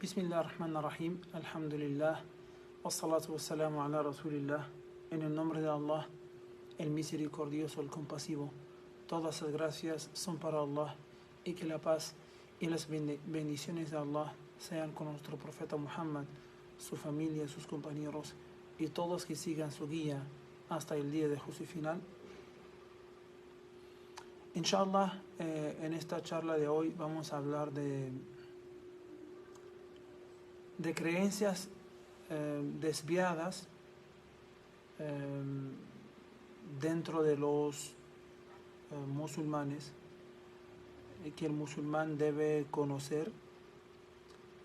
Bismillahirrahmanirrahim, alhamdulillah, wassalatu wassalamu ala rasulillah, en el nombre de Allah, el misericordioso, el compasivo. Todas las gracias son para Allah y que la paz y las bendiciones de Allah sean con nuestro profeta Muhammad, su familia, sus compañeros y todos que sigan su guía hasta el día de juicio final. Inshallah, en esta charla de hoy vamos a hablar de creencias desviadas dentro de los musulmanes que el musulmán debe conocer.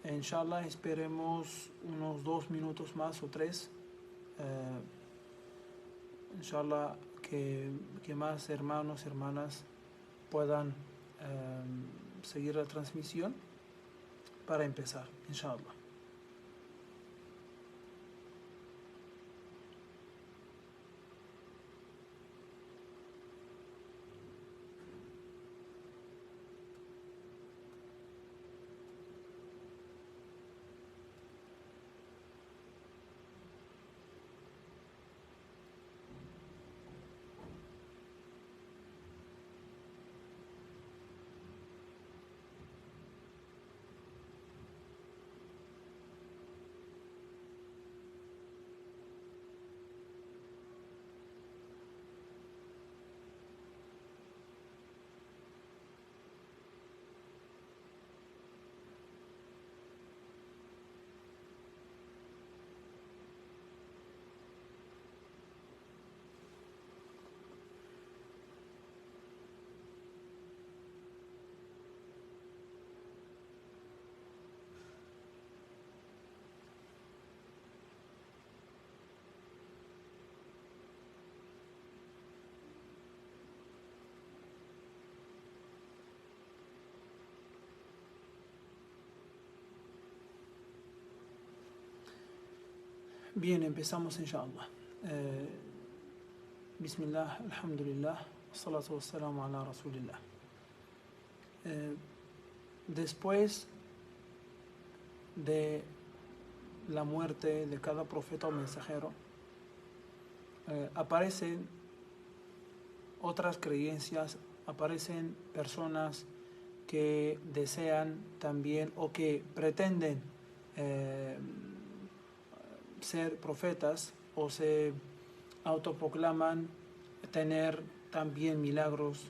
Inshallah, esperemos unos 2 minutos más o 3. Inshallah, que más hermanos, hermanas puedan seguir la transmisión para empezar, inshallah. Bien, empezamos inshallah. Bismillah, alhamdulillah, salatu wassalamu ala rasulillah. Después de la muerte de cada profeta o mensajero, aparecen otras creencias, aparecen personas que desean también o que pretenden ser profetas o se autoproclaman tener también milagros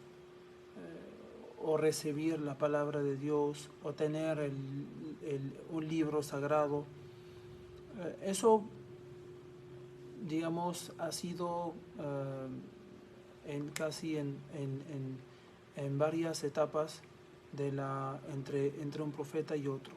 o recibir la palabra de Dios o tener un libro sagrado. Eso, digamos, ha sido en varias etapas de entre un profeta y otro.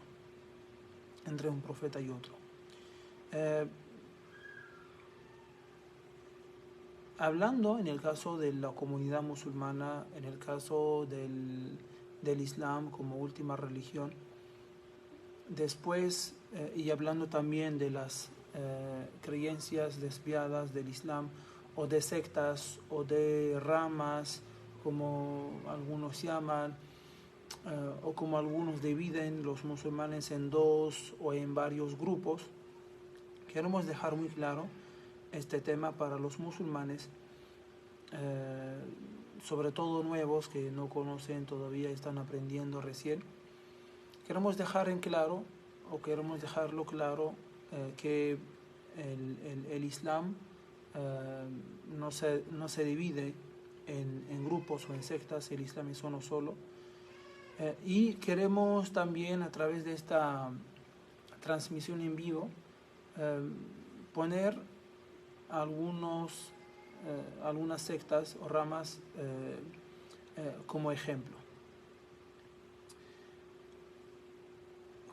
Hablando en el caso de la comunidad musulmana, en el caso del Islam como última religión, después, y hablando también de las creencias desviadas del Islam, o de sectas, o de ramas, como algunos llaman, o como algunos dividen los musulmanes en 2 o en varios grupos. Queremos dejar muy claro este tema para los musulmanes, sobre todo nuevos que no conocen todavía, están aprendiendo recién. Queremos dejarlo claro que el Islam no se divide en grupos o en sectas. El Islam es uno solo. Y queremos también, a través de esta transmisión en vivo, poner algunas sectas o ramas como ejemplo.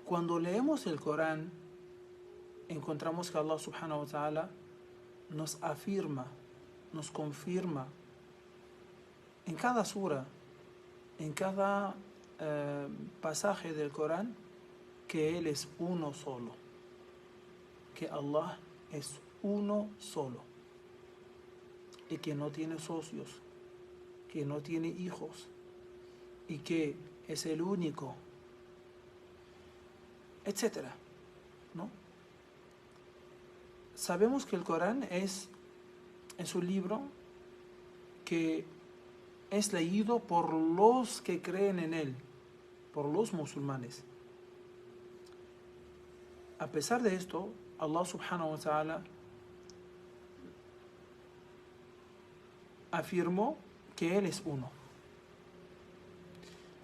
Cuando leemos el Corán, encontramos que Allah subhanahu wa ta'ala nos afirma, nos confirma en cada sura, en cada pasaje del Corán, que Él es uno solo, que Allah es uno solo y que no tiene socios, que no tiene hijos y que es el único etcétera, ¿no? Sabemos que el Corán es un libro que es leído por los que creen en él, por los musulmanes. A pesar de esto, Allah subhanahu wa ta'ala afirmó que Él es uno.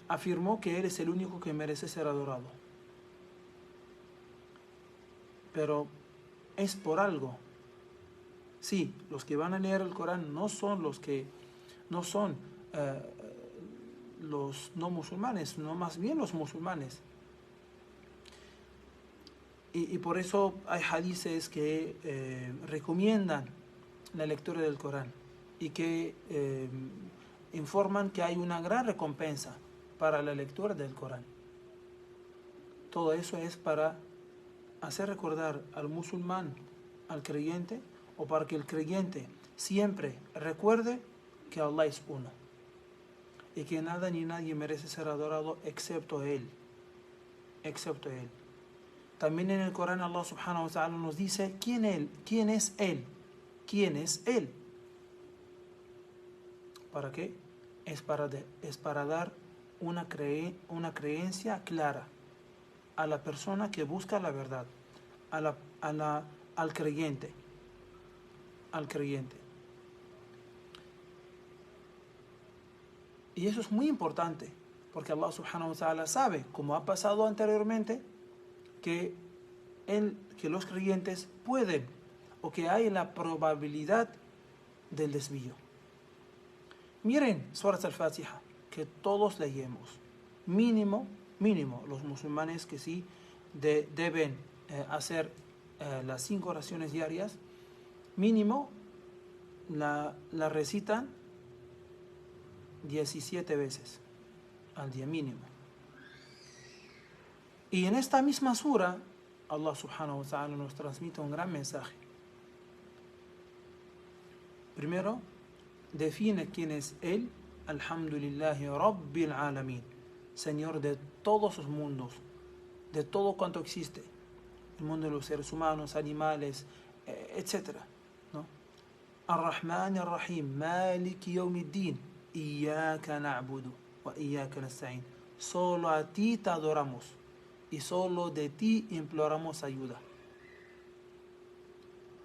Afirmó que Él es el único que merece ser adorado. Pero es por algo. Sí, los que van a leer el Corán no son los no musulmanes, no más bien los musulmanes. Y por eso hay hadices que recomiendan la lectura del Corán y que informan que hay una gran recompensa para la lectura del Corán. Todo eso es para hacer recordar al musulmán, al creyente, o para que el creyente siempre recuerde que Allah es uno y que nada ni nadie merece ser adorado excepto Él. Excepto Él. También en el Corán Allah subhanahu wa ta'ala nos dice quién es Él. ¿Quién es Él? ¿Para qué? Es para dar una creencia clara a la persona que busca la verdad, al creyente. Y eso es muy importante, porque Allah subhanahu wa ta'ala sabe, como ha pasado anteriormente, que los creyentes pueden, o que hay la probabilidad del desvío. Miren Surat al-Fatiha, que todos leemos. Mínimo, los musulmanes que sí deben hacer las 5 oraciones diarias, mínimo la recitan 17 veces al día mínimo. Y en esta misma sura, Allah subhanahu wa ta'ala nos transmite un gran mensaje. Primero, define quién es Él, Alhamdulillahi Rabbil Alamin, Señor de todos los mundos, de todo cuanto existe, el mundo de los seres humanos, animales, etc. ¿no? Ar-Rahman Ar-Rahim, Maliki Yawmiddin, Iyaka na'budu wa Iyaka nasta'in. Solo a ti te adoramos y solo de ti imploramos ayuda.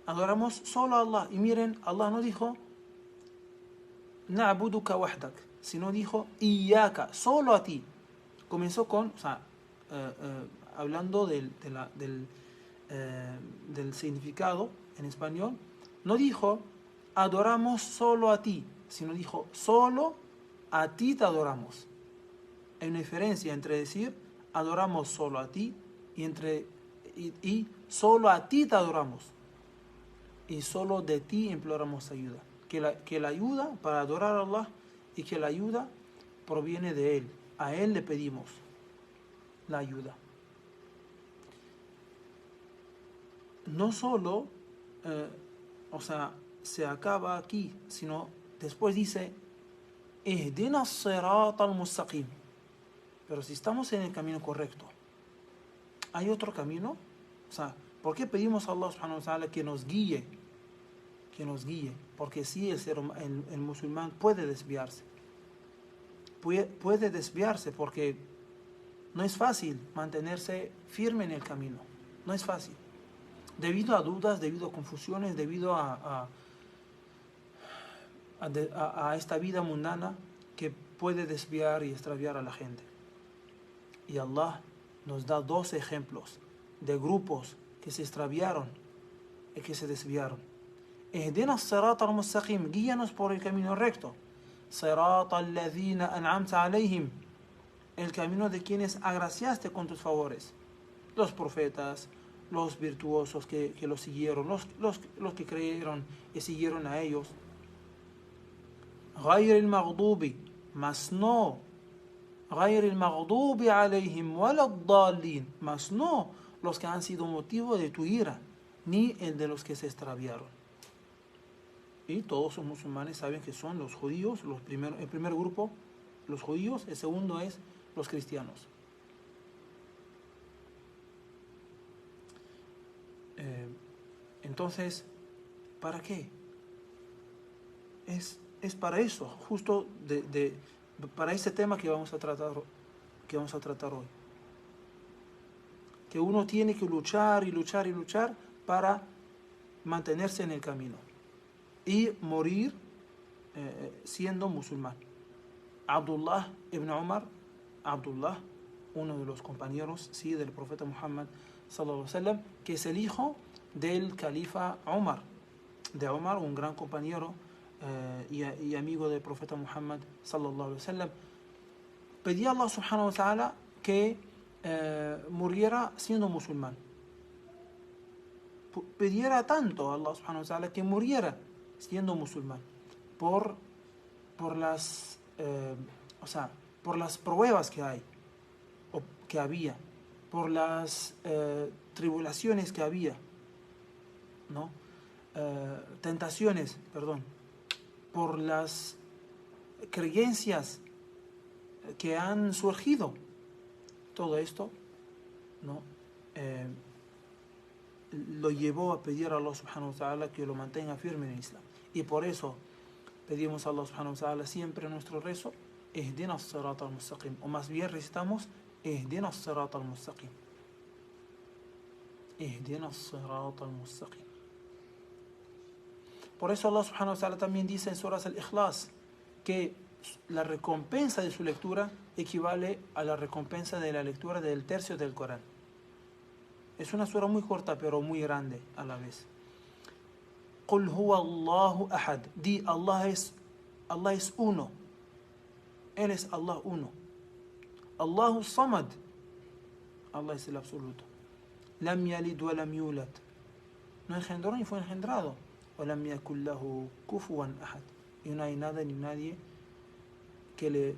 Adoramos solo a Allah. Y miren, Allah no dijo na'buduka wahdak, sino dijo iyaka, solo a ti. Comenzó con, hablando del significado en español, no dijo adoramos solo a ti, sino dijo solo a ti te adoramos. Hay una diferencia entre decir adoramos solo a ti y solo a ti te adoramos y solo de ti imploramos ayuda. Que la ayuda para adorar a Allah y que la ayuda proviene de Él. A Él le pedimos la ayuda. No solo, se acaba aquí, sino después dice Ihdina as-sirat al-mustaqim. Pero si estamos en el camino correcto, ¿hay otro camino? ¿Por qué pedimos a Allah subhanahu wa ta'ala que nos guíe? Porque sí, el musulmán puede desviarse. Puede desviarse porque no es fácil mantenerse firme en el camino. No es fácil. Debido a dudas, debido a confusiones, debido a esta vida mundana que puede desviar y extraviar a la gente. Y Allah nos da 2 ejemplos de grupos que se extraviaron y que se desviaron. Ihdina as-sirat al-mustaqim, guíanos por el camino recto. Sirat alladhina an'amta alayhim, el camino de quienes agraciaste con tus favores. Los profetas, los virtuosos que los siguieron, los que creyeron y siguieron a ellos. Ghayr al-maghdubi, mas no غير المغضوب عليهم ولا الضالين, mas no los que han sido motivo de tu ira, ni el de los que se extraviaron. Y todos los musulmanes saben que son los judíos, el primer grupo, los judíos, el segundo es los cristianos. Entonces, ¿para qué? Es para eso, justo para este tema que vamos a tratar hoy. Que uno tiene que luchar y luchar y luchar para mantenerse en el camino y morir siendo musulmán. Abdullah ibn Umar, Abdullah, uno de los compañeros, sí, del profeta Muhammad sallallahu alaihi wasallam, que es el hijo del califa Umar, de Umar, un gran compañero y amigo del profeta Muhammad sallallahu alaihi wasallam, pedía a Allah subhanahu wa ta'ala que muriera siendo musulmán. Pidiera tanto a Allah subhanahu wa ta'ala que muriera siendo musulmán por las por las pruebas que hay o que había, por las tribulaciones que había, ¿no? Tentaciones, perdón, por las creencias que han surgido. Todo esto, ¿no? Lo llevó a pedir a Allah subhanahu wa ta'ala que lo mantenga firme en el Islam. Y por eso pedimos a Allah subhanahu wa ta'ala siempre en nuestro rezo, Ihdina as-sirat al-mustaqim, o más bien recitamos, Ihdina as-sirat al-mustaqim. Ihdina as-sirat al-mustaqim. Por eso Allah subhanahu wa ta'ala también dice en Surah al-Ikhlas que la recompensa de su lectura equivale a la recompensa de la lectura del tercio del Corán. Es una sura muy corta pero muy grande a la vez. Qul huwa Allahu ahad. Di, Allah es uno. Él es Allah uno. Allahu samad. Allah es el absoluto. Lam yalid wa lam yulad. No engendró ni fue engendrado. Wa lam yakul lahu kufuwan ahad. Y no hay nada ni nadie que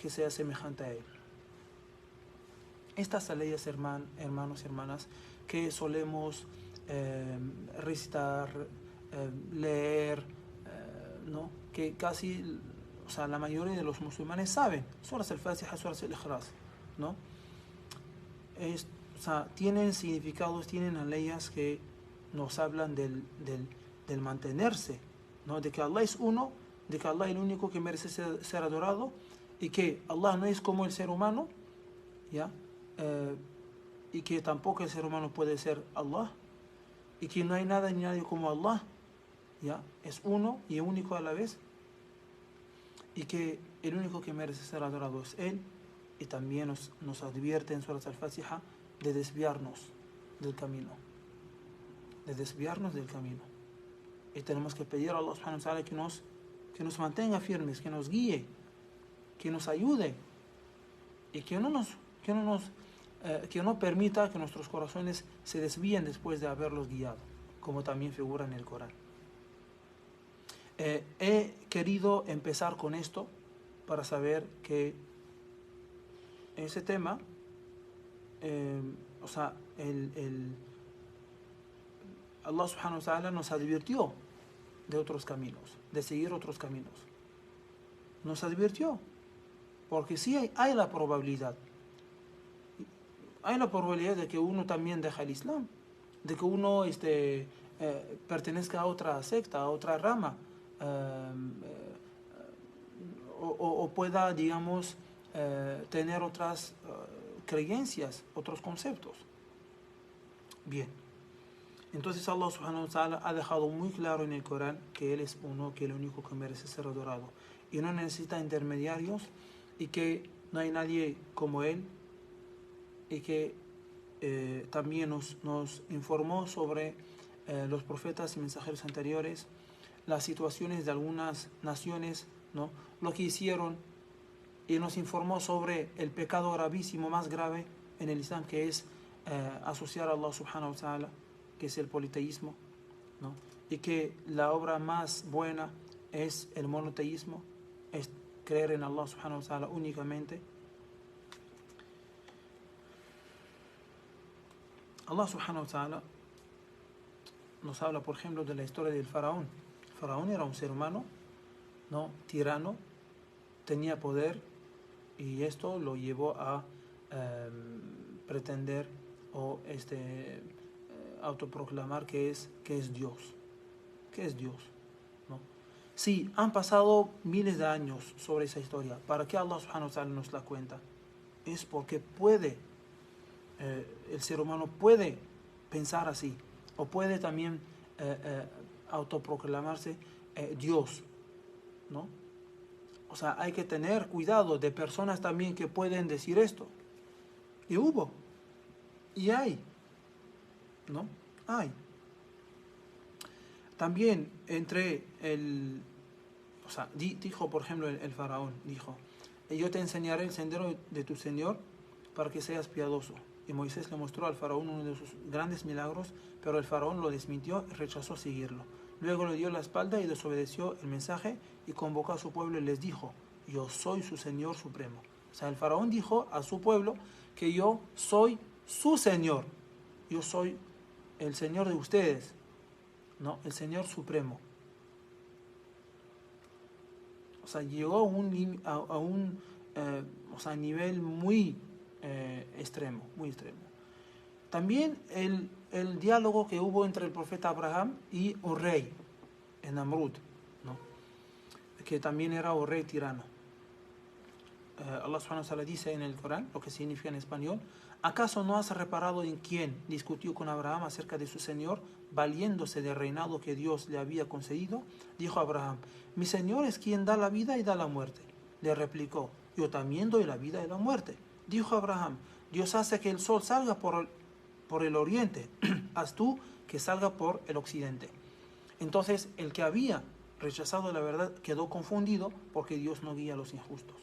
sea semejante a él. Estas leyes, hermanos y hermanas, que solemos recitar, leer, ¿no? Que casi, la mayoría de los musulmanes saben, Surah al-Fatiha, Surah al-Ikhlas, ¿no? Tienen significados, tienen leyes que nos hablan del mantenerse, ¿no? De que Allah es uno, de que Allah es el único que merece ser adorado, y que Allah no es como el ser humano, ¿ya? Y que tampoco el ser humano puede ser Allah, y que no hay nada ni nadie como Allah, ¿ya? Es uno y único a la vez, y que el único que merece ser adorado es Él, y también nos advierte en Surah al-Fatiha de desviarnos del camino, y tenemos que pedir a Allah subhanahu wa ta'ala que nos mantenga firmes, que nos guíe, que nos ayude, y que no permita que nuestros corazones se desvíen después de haberlos guiado, como también figura en el Corán. He querido empezar con esto para saber que ese tema, Allah subhanahu wa ta'ala nos advirtió de otros caminos, de seguir otros caminos. Nos advirtió, porque sí hay la probabilidad. Hay la probabilidad de que uno también deje el Islam, de que uno pertenezca a otra secta, a otra rama, o pueda, digamos, tener otras creencias, otros conceptos. Bien. Entonces Allah subhanahu wa ta'ala ha dejado muy claro en el Corán que Él es uno, que es el único que merece ser adorado, y no necesita intermediarios, y que no hay nadie como Él, y que también nos informó sobre los profetas y mensajeros anteriores, las situaciones de algunas naciones, ¿no? Lo que hicieron, y nos informó sobre el pecado gravísimo, más grave en el Islam, que es asociar a Allah subhanahu wa ta'ala, que es el politeísmo, ¿no? Y que la obra más buena es el monoteísmo, es creer en Allah subhanahu wa ta'ala únicamente. Allah subhanahu wa ta'ala nos habla, por ejemplo, de la historia del faraón. El faraón era un ser humano, ¿no? Tirano, tenía poder, y esto lo llevó a pretender o autoproclamar que es Dios. ¿Qué es Dios? ¿No? Sí, han pasado miles de años sobre esa historia. ¿Para qué Allah subhanahu wa ta'ala nos la cuenta? Es porque el ser humano puede pensar así, o puede también autoproclamarse Dios, ¿no? O sea, hay que tener cuidado de personas también que pueden decir esto. Y hubo, y hay, ¿no? Hay. También dijo, por ejemplo, el faraón, dijo, yo te enseñaré el sendero de tu Señor para que seas piadoso. Y Moisés le mostró al faraón uno de sus grandes milagros, pero el faraón lo desmintió y rechazó seguirlo. Luego le dio la espalda y desobedeció el mensaje y convocó a su pueblo y les dijo, yo soy su Señor supremo. O sea, el faraón dijo a su pueblo que yo soy su Señor. Yo soy el Señor de ustedes, ¿no? El Señor supremo. O sea, llegó a un nivel muy extremo, muy extremo. También el diálogo que hubo entre el profeta Abraham y un rey, en Namrud, ¿no? Que también era un rey tirano. Allah subhanahu wa ta'ala dice en el Corán, lo que significa en español, ¿acaso no has reparado en quién discutió con Abraham acerca de su Señor, valiéndose del reinado que Dios le había concedido? Dijo Abraham, mi Señor es quien da la vida y da la muerte. Le replicó, yo también doy la vida y la muerte. Dijo Abraham, Dios hace que el sol salga por el oriente, haz tú que salga por el occidente. Entonces el que había rechazado la verdad quedó confundido porque Dios no guía a los injustos.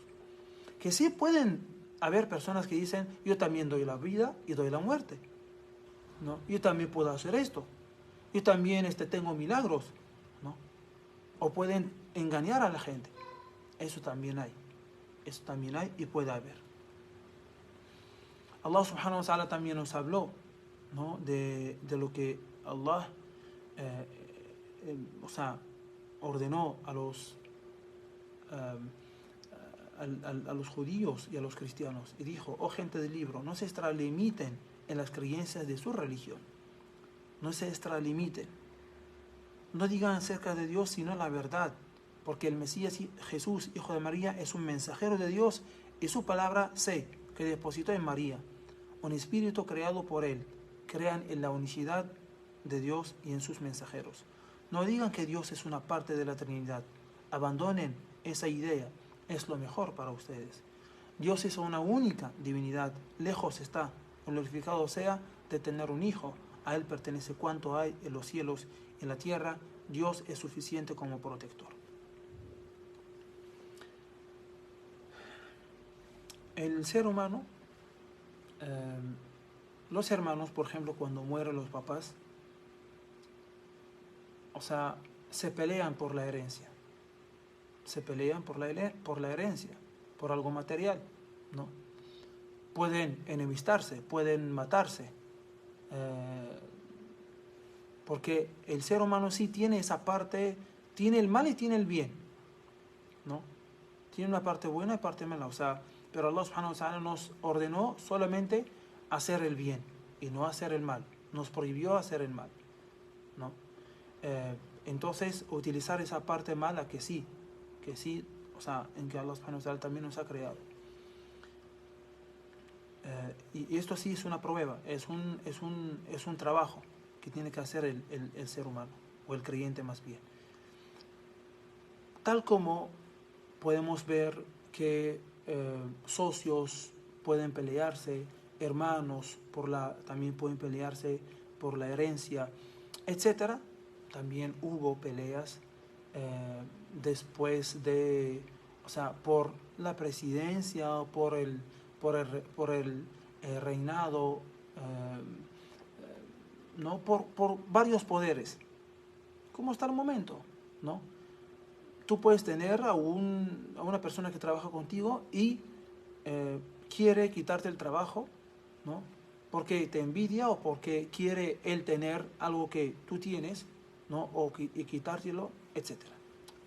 Que sí pueden haber personas que dicen, yo también doy la vida y doy la muerte, ¿no? Yo también puedo hacer esto, yo también tengo milagros, ¿no? O pueden engañar a la gente. Eso también hay y puede haber. Allah subhanahu wa ta'ala también nos habló, ¿no? de lo que Allah ordenó a los judíos y a los cristianos, y dijo, oh gente del libro, no se extralimiten en las creencias de su religión, no se extralimiten, no digan acerca de Dios sino la verdad, porque el Mesías Jesús, hijo de María, es un mensajero de Dios y su palabra sé que depositó en María, un espíritu creado por él. Crean en la unicidad de Dios y en sus mensajeros. No digan que Dios es una parte de la Trinidad, abandonen esa idea, es lo mejor para ustedes. Dios es una única divinidad, lejos está, glorificado sea, de tener un hijo. A él pertenece cuanto hay en los cielos y en la tierra. Dios es suficiente como protector. El ser humano, los hermanos, por ejemplo, cuando mueren los papás, se pelean por la herencia. Se pelean por la herencia, por algo material, ¿no? Pueden enemistarse, pueden matarse, porque el ser humano sí tiene esa parte, tiene el mal y tiene el bien, ¿no? Tiene una parte buena y parte mala, pero Allah subhanahu wa ta'ala nos ordenó solamente hacer el bien y no hacer el mal, nos prohibió hacer el mal, ¿no? Entonces utilizar esa parte mala que sí, en que Allah subhanahu wa ta'ala también nos ha creado. Y esto sí es una prueba, es un trabajo que tiene que hacer el ser humano, o el creyente más bien. Tal como podemos ver que socios pueden pelearse, hermanos también pueden pelearse por la herencia, etc. También hubo peleas después por la presidencia, por el reinado, ¿no? por varios poderes, como hasta el momento, ¿no? Tú puedes tener a una persona que trabaja contigo y quiere quitarte el trabajo, ¿no? Porque te envidia o porque quiere él tener algo que tú tienes, ¿no? Y quitártelo, etc.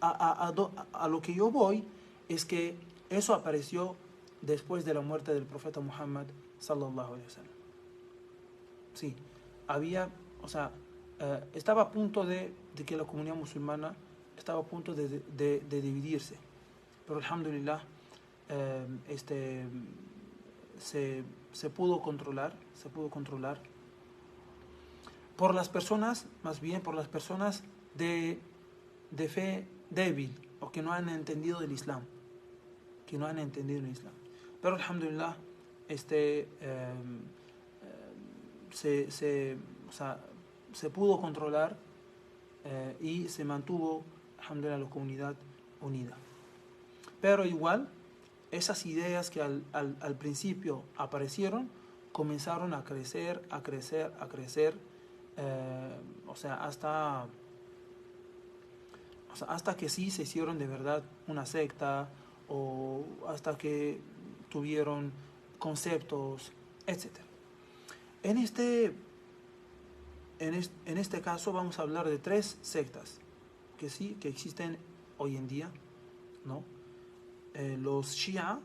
A lo que yo voy es que eso apareció después de la muerte del profeta Muhammad sallallahu alaihi wasallam. Sí, había, o sea, estaba a punto de que la comunidad musulmana estaba a punto de dividirse. Pero alhamdulillah, se pudo controlar por las personas, más bien por las personas de fe débil o que no han entendido el Islam, Pero alhamdulillah, o sea, se pudo controlar y se mantuvo, alhamdulillah, la comunidad unida. Pero igual, esas ideas que al principio aparecieron, comenzaron a crecer, hasta que sí se hicieron de verdad una secta, o hasta que tuvieron conceptos, etc. En este caso vamos a hablar de 3 sectas que sí, que existen hoy en día, ¿no? Los Shia,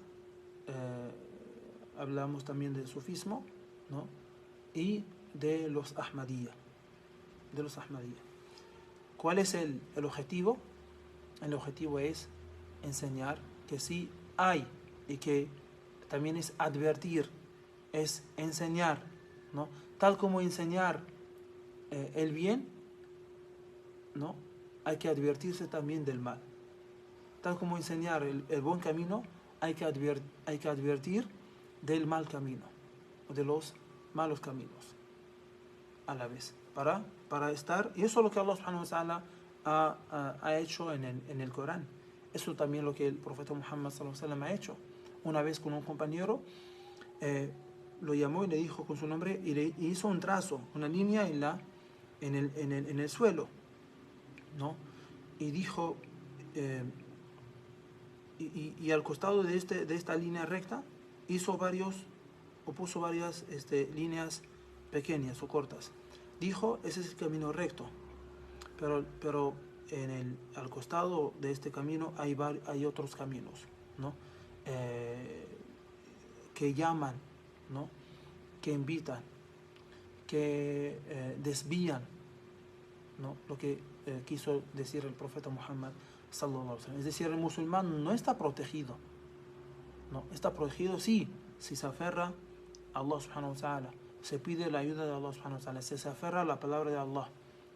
hablamos también del sufismo, ¿no? Y de los Ahmadiyya. ¿Cuál es el objetivo? El objetivo es enseñar que sí hay, y que también es advertir, es enseñar, ¿no? Tal como enseñar el bien, ¿no? Hay que advertirse también del mal. Tal como enseñar el buen camino, hay que advertir del mal camino, o de los malos caminos a la vez, para estar, y eso es lo que Allah subhanahu wa ta'ala ha hecho en el Corán. Eso también lo que el profeta Muhammad sallallahu alaihi wasallam ha hecho. Una vez con un compañero, lo llamó y le dijo con su nombre, y le hizo un trazo, una línea en el suelo, ¿no? Y dijo, y al costado de esta línea recta puso varias líneas pequeñas o cortas. Dijo, ese es el camino recto, pero al costado de este camino hay otros caminos, ¿no? Que llaman, ¿no? Que invitan, que desvían, ¿no? Lo que quiso decir el profeta Muhammad sallallahu alaihi wasallam. Es decir, el musulmán no está protegido, ¿no? Está protegido sí, si se aferra a Allah subhanahu wa ta'ala, se pide la ayuda de Allah subhanahu wa ta'ala, se aferra a la palabra de Allah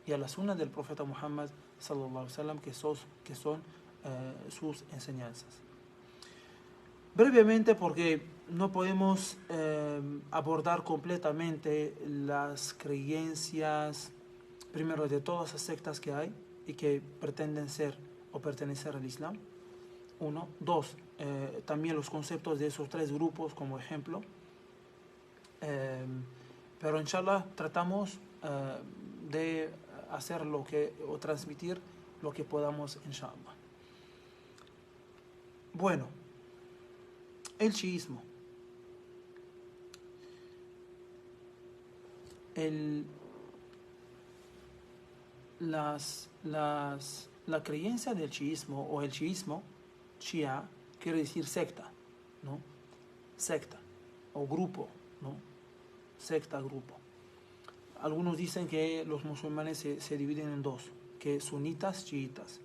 y a la sunna del profeta Muhammad sallallahu alaihi wasallam, que son sus enseñanzas. Brevemente, porque no podemos abordar completamente las creencias, primero, de todas las sectas que hay y que pretenden ser o pertenecer al Islam. 1. 2. También los conceptos de esos 3 grupos como ejemplo. Pero inshallah tratamos de hacer o transmitir lo que podamos, inshallah. Bueno, el chiismo. La creencia del chiismo, o el chiismo, Shia, quiere decir secta, ¿no? Secta o grupo, ¿no? Secta, grupo. Algunos dicen que los musulmanes se dividen en 2, que sunitas, chiitas.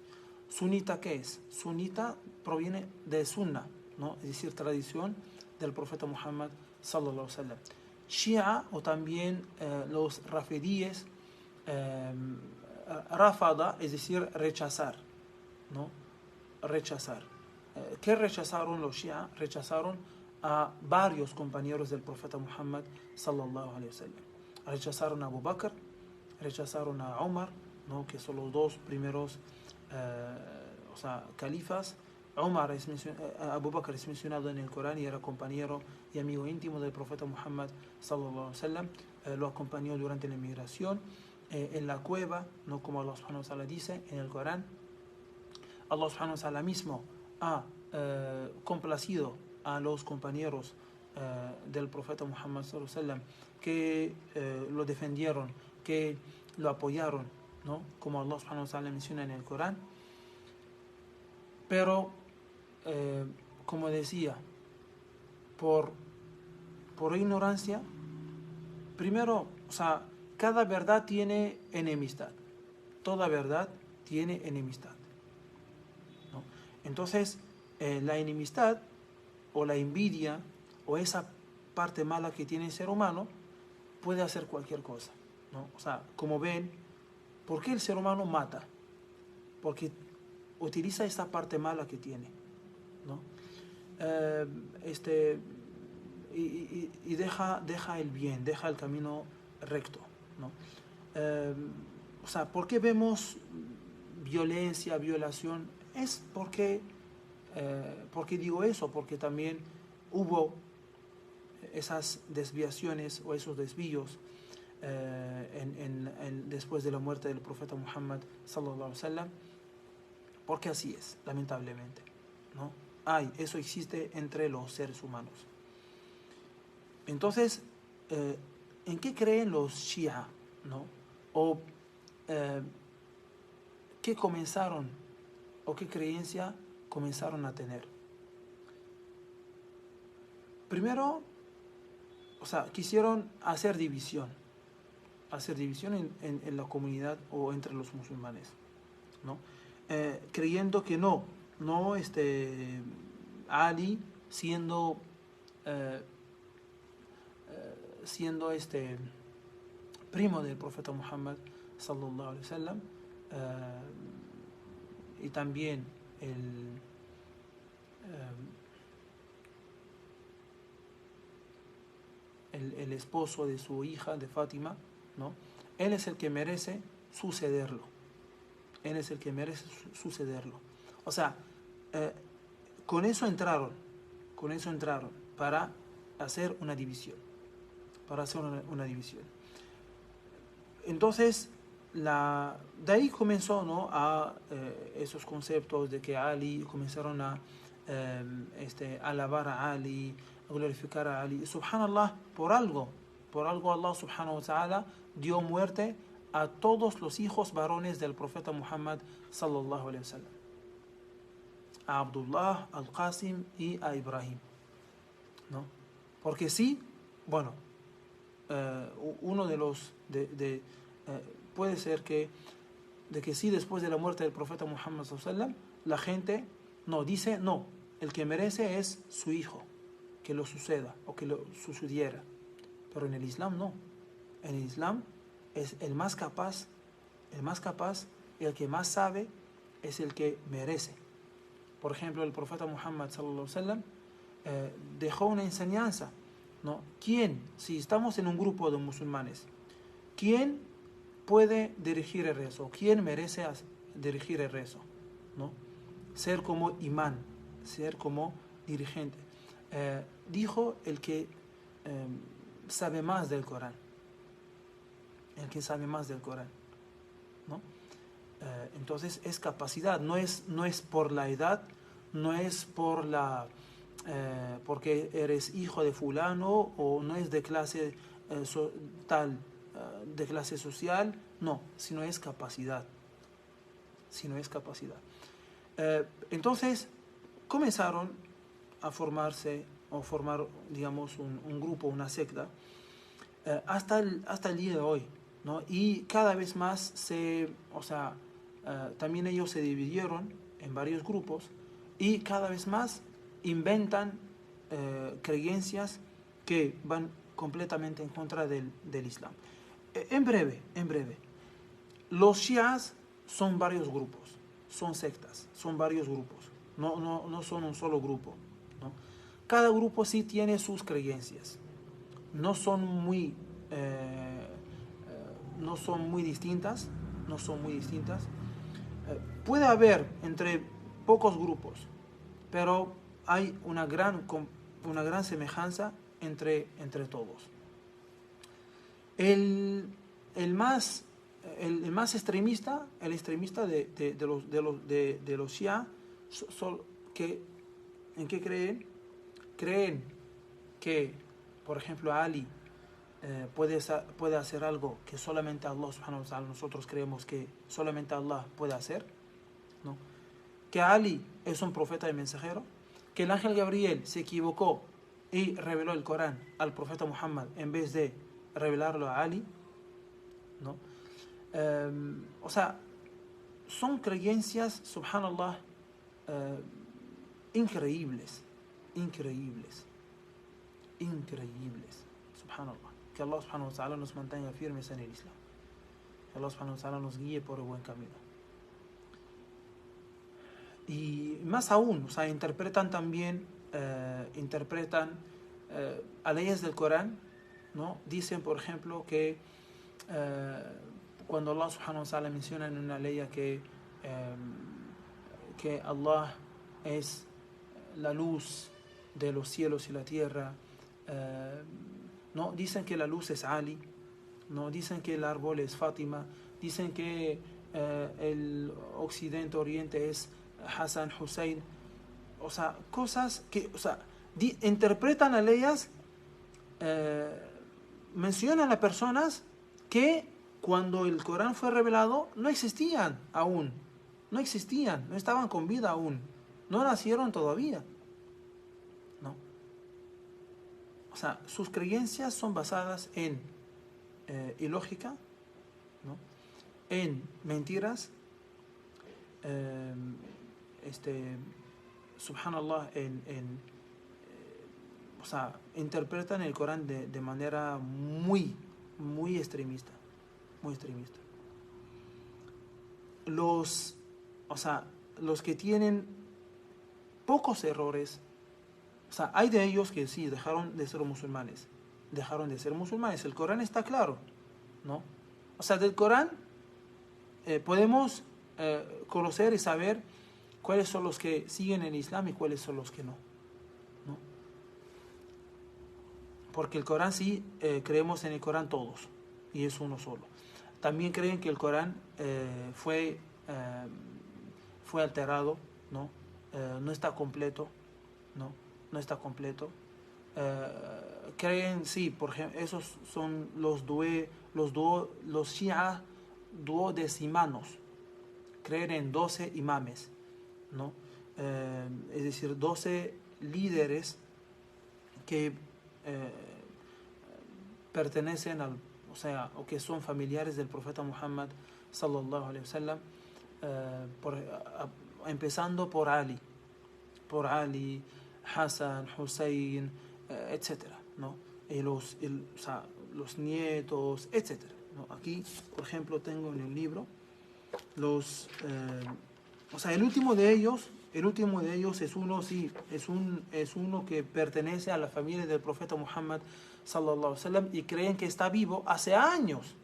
¿Sunita qué es? Sunita proviene de sunna, ¿no? Es decir, tradición del profeta Muhammad sallallahu alaihi wasallam. Shia, o también los rafidíes, rafada, es decir, rechazar, ¿no? Rechazar. ¿Qué rechazaron los Shia? Rechazaron a varios compañeros del profeta Muhammad sallallahu alaihi wasallam. Rechazaron a Abu Bakr, rechazaron a Umar, ¿no? Que son los 2 primeros califas. Abu Bakr es mencionado en el Corán y era compañero y amigo íntimo del profeta Muhammad sallallahu alaihi wasallam. Lo acompañó durante la inmigración, en la cueva, ¿no? Como Allah subhanahu wa ta'ala dice en el Corán. Allah subhanahu wa ta'ala mismo ha complacido a los compañeros del profeta Muhammad sallallahu alaihi wasallam, que lo defendieron, que lo apoyaron, ¿no? Como Allah subhanahu wa ta'ala menciona en el Corán. Pero como decía, por ignorancia, primero, cada verdad tiene enemistad. Toda verdad tiene enemistad, ¿no? Entonces, la enemistad o la envidia o esa parte mala que tiene el ser humano puede hacer cualquier cosa, ¿no? O sea, como ven, ¿por qué el ser humano mata? Porque utiliza esa parte mala que tiene, ¿no? Eh, este, y deja el bien, deja el camino recto, ¿no? Eh, o sea, ¿por qué vemos violencia, violación? Es porque digo eso, porque también hubo esas desviaciones o esos desvíos después de la muerte del profeta Muhammad sallallahu alaihi wasallam, porque así es, lamentablemente, ¿no? Eso existe entre los seres humanos. Entonces, ¿en qué creen los Shia, ¿no? O qué comenzaron o qué creencia comenzaron a tener. Primero, o sea, quisieron hacer división en la comunidad o entre los musulmanes, ¿no? Creyendo que no Ali siendo primo del profeta Muhammad sallallahu alaihi wasallam, y también el esposo de su hija, de Fátima, ¿no? Él es el que merece sucederlo. Él es el que merece sucederlo. O sea, con eso entraron para hacer una división. Entonces, de ahí comenzó, ¿no? Esos conceptos de que Ali comenzaron a alabar a Ali, a glorificar a Ali. Subhanallah, por algo Allah subhanahu wa ta'ala dio muerte a todos los hijos varones del profeta Muhammad sallallahu alaihi wasallam, a Abdullah, al Qasim y a Ibrahim, ¿no? Porque sí, bueno, uno de los puede ser que sí, después de la muerte del profeta Muhammad sallallahu alaihi wasallam, la gente dice no, el que merece es su hijo, que lo suceda o que lo sucediera. Pero en el Islam no. En el Islam es el más capaz y el que más sabe es el que merece. Por ejemplo, el profeta Muhammad sallallahu alaihi wasallam dejó una enseñanza, ¿no? Si estamos en un grupo de musulmanes, ¿quién puede dirigir el rezo? ¿Quién merece dirigir el rezo? ¿No? Ser como imán, ser como dirigente. Dijo el que sabe más del Corán. El que sabe más del Corán, ¿no? Entonces es capacidad, no es por la edad, no es porque eres hijo de fulano, o no es de clase de clase social, no, sino es capacidad. Entonces comenzaron a formar, digamos, un grupo, una secta, hasta el día de hoy, ¿no? Y cada vez más también ellos se dividieron en varios grupos y cada vez más inventan creencias que van completamente en contra del Islam. En breve, los Shias son varios grupos, son sectas, son varios grupos, no son un solo grupo, ¿no? Cada grupo sí tiene sus creencias, no son muy distintas. Puede haber entre pocos grupos, pero hay una gran semejanza entre todos. El más extremista, de los Shia, ¿en qué creen? Creen que, por ejemplo, Ali puede hacer algo que solamente Allah subhanahu wa ta'ala, nosotros creemos que solamente Allah puede hacer, ¿no? Que Ali es un profeta y mensajero, que el ángel Gabriel se equivocó y reveló el Corán al profeta Muhammad en vez de revelarlo a Ali, ¿no? O sea, son creencias, subhanallah, increíbles, increíbles, increíbles, subhanallah. Que Allah subhanahu wa ta'ala nos mantenga firmes en el Islam. Que Allah subhanahu wa ta'ala nos guíe por el buen camino. Y más aún, o sea, interpretan también, a leyes del Corán, ¿no? Dicen, por ejemplo, que cuando Allah subhanahu wa ta'ala menciona en una ley que Allah es la luz de los cielos y la tierra, ¿no? Dicen que la luz es Ali, ¿no? Dicen que el árbol es Fátima, dicen que el occidente oriente es Hassan, Hussein, o sea, cosas que, o sea, interpretan a leyes, mencionan a personas que cuando el Corán fue revelado no existían aún, no existían, no estaban con vida aún, no nacieron todavía, ¿no? O sea, sus creencias son basadas en ilógica, ¿no? En mentiras, subhanallah, o sea, interpretan el Corán de manera muy, muy extremista, muy extremista. O sea, los que tienen pocos errores, o sea, hay de ellos que sí, dejaron de ser musulmanes, el Corán está claro, ¿no? O sea, del Corán podemos conocer y saber cuáles son los que siguen el Islam y cuáles son los que no, ¿no? Porque el Corán sí, creemos en el Corán todos, y es uno solo. También creen que el Corán fue alterado, ¿no? No está completo, ¿no? No está completo. Creen, sí, por ejemplo, esos son los Shia duodecimanos. Creen en 12 imames, ¿no? Es decir, 12 líderes que pertenecen o que son familiares del profeta Muhammad sallallahu alaihi wasallam, empezando por Ali, Hassan, Hussein, etcétera, ¿no? Y los nietos, etcétera, ¿no? Aquí, por ejemplo, tengo en el libro el último de ellos es uno, sí, es uno que pertenece a la familia del profeta Muhammad sallallahu alaihi wasallam, y creen que está vivo hace años,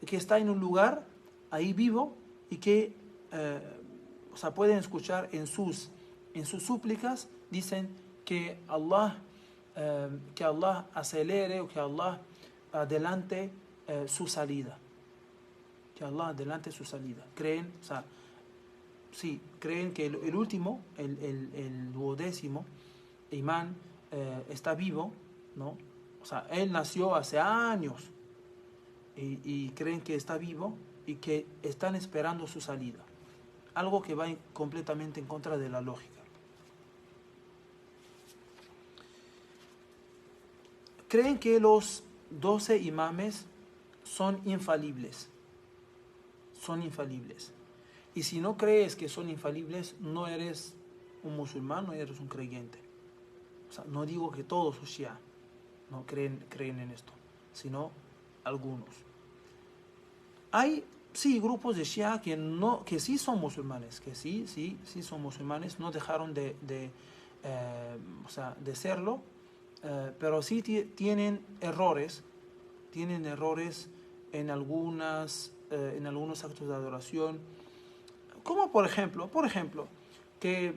y que está en un lugar ahí vivo, y que pueden escuchar en sus súplicas, dicen que Allah acelere, o que Allah adelante su salida. Que Allah adelante su salida. Creen, creen que el último, el duodécimo imán, está vivo, ¿no? O sea, él nació hace años, y creen que está vivo y que están esperando su salida. Algo que va completamente en contra de la lógica. Creen que los 12 imames son infalibles. Y si no crees que son infalibles, no eres un musulmán, no eres un creyente. O sea, no digo que todos los Shia no creen en esto, sino algunos. Hay, sí, grupos de Shia que sí son musulmanes, son musulmanes, no dejaron de serlo, pero sí tienen errores en algunos actos de adoración, como por ejemplo que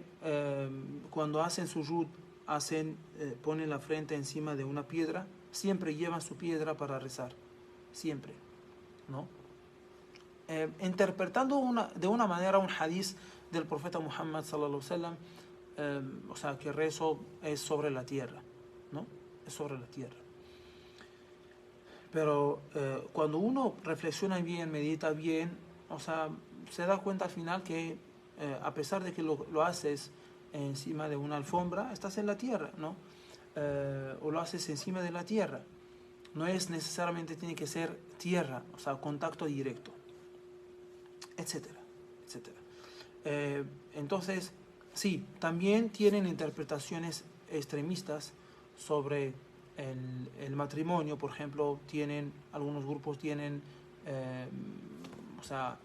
cuando hacen sujud, ponen la frente encima de una piedra, siempre llevan su piedra para rezar, siempre, ¿no? Interpretando de una manera un hadith del profeta Muhammad sallallahu alaihi wasallam, que rezo es sobre la tierra, ¿no? Es sobre la tierra. Pero cuando uno reflexiona bien, medita bien, se da cuenta al final que a pesar de que lo haces encima de una alfombra, estás en la tierra, ¿no? O lo haces encima de la tierra, no es necesariamente tiene que ser tierra, o sea, contacto directo, etcétera, etcétera. Entonces, sí, también tienen interpretaciones extremistas sobre el matrimonio. Por ejemplo, algunos grupos tienen, o sea,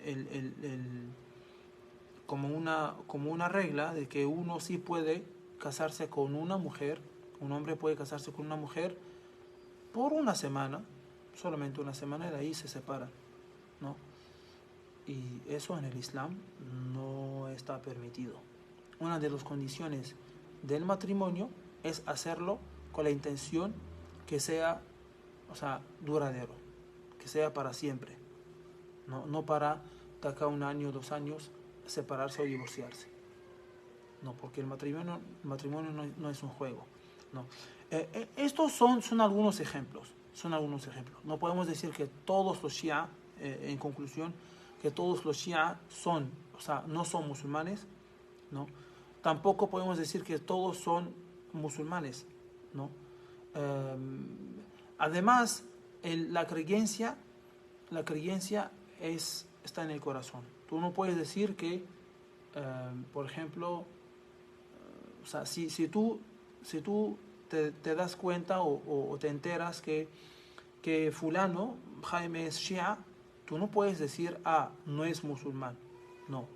el, el- el- como una regla de que uno sí puede casarse con una mujer, un hombre puede casarse con una mujer por una semana, solamente una semana, y de ahí se separan, ¿no? Y eso en el Islam no está permitido. Una de las condiciones del matrimonio es hacerlo con la intención que sea, o sea, duradero, que sea para siempre, no para de acá 1 año, 2 años separarse o divorciarse. No, porque el matrimonio no es un juego. No. Estos son algunos ejemplos. Son algunos ejemplos. No podemos decir que todos los Shia, en conclusión, que todos los Shia son, o sea, no son musulmanes, ¿no? Tampoco podemos decir que todos son musulmanes, ¿no? Eh, Además, la creencia está en el corazón. Tú no puedes decir que, por ejemplo, o sea, si tú te das cuenta o te enteras que fulano, Jaime es Shia, tú no puedes decir, no es musulmán. No,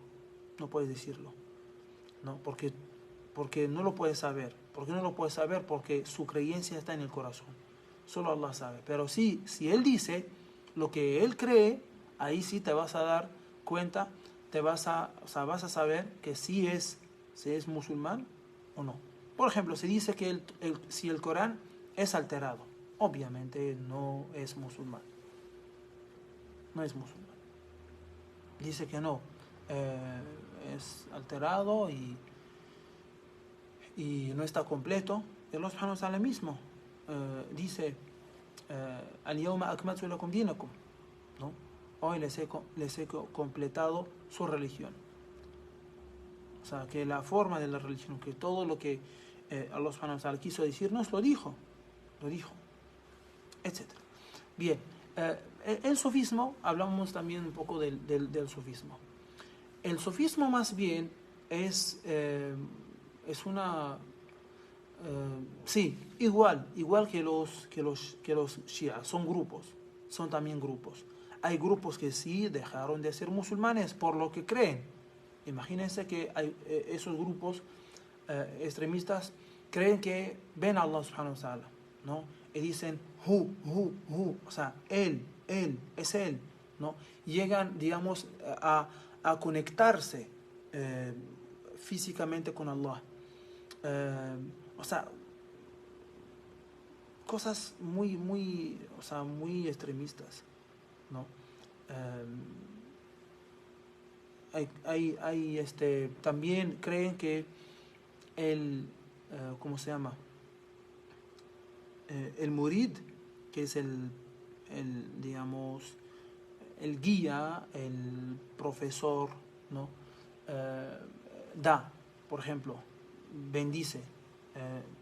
no puedes decirlo. ¿No? Porque no lo puedes saber. ¿Por qué no lo puedes saber? Porque su creencia está en el corazón. Solo Allah sabe. Pero sí, si Él dice lo que Él cree, ahí sí te vas a dar cuenta, o sea, vas a saber que si es musulmán o no. Por ejemplo, se dice que si el Corán es alterado, obviamente no es musulmán. No es musulmán. Dice que no, es alterado y no está completo. Y Allah subhanahu wa ta'ala mismo dice: Al-yawma akmaltu lakum dinakum, ¿no? Hoy les he completado su religión. O sea, que la forma de la religión, que todo lo que Allah subhanahu wa ta'ala quiso decirnos, lo dijo, etc. Bien, el sufismo, hablamos también un poco del sufismo. El sufismo más bien es una... sí, igual que los Shia, son también grupos. Hay grupos que sí dejaron de ser musulmanes por lo que creen. Imagínense que hay, esos grupos extremistas creen que ven a Allah subhanahu wa ta'ala, ¿no? Y dicen, o sea, es Él, ¿no? Llegan, digamos, a conectarse físicamente con Allah. O sea, cosas muy extremistas, ¿no? También creen que ¿cómo se llama? El murid, que es digamos, el guía, el profesor, ¿no? Eh, por ejemplo, bendice,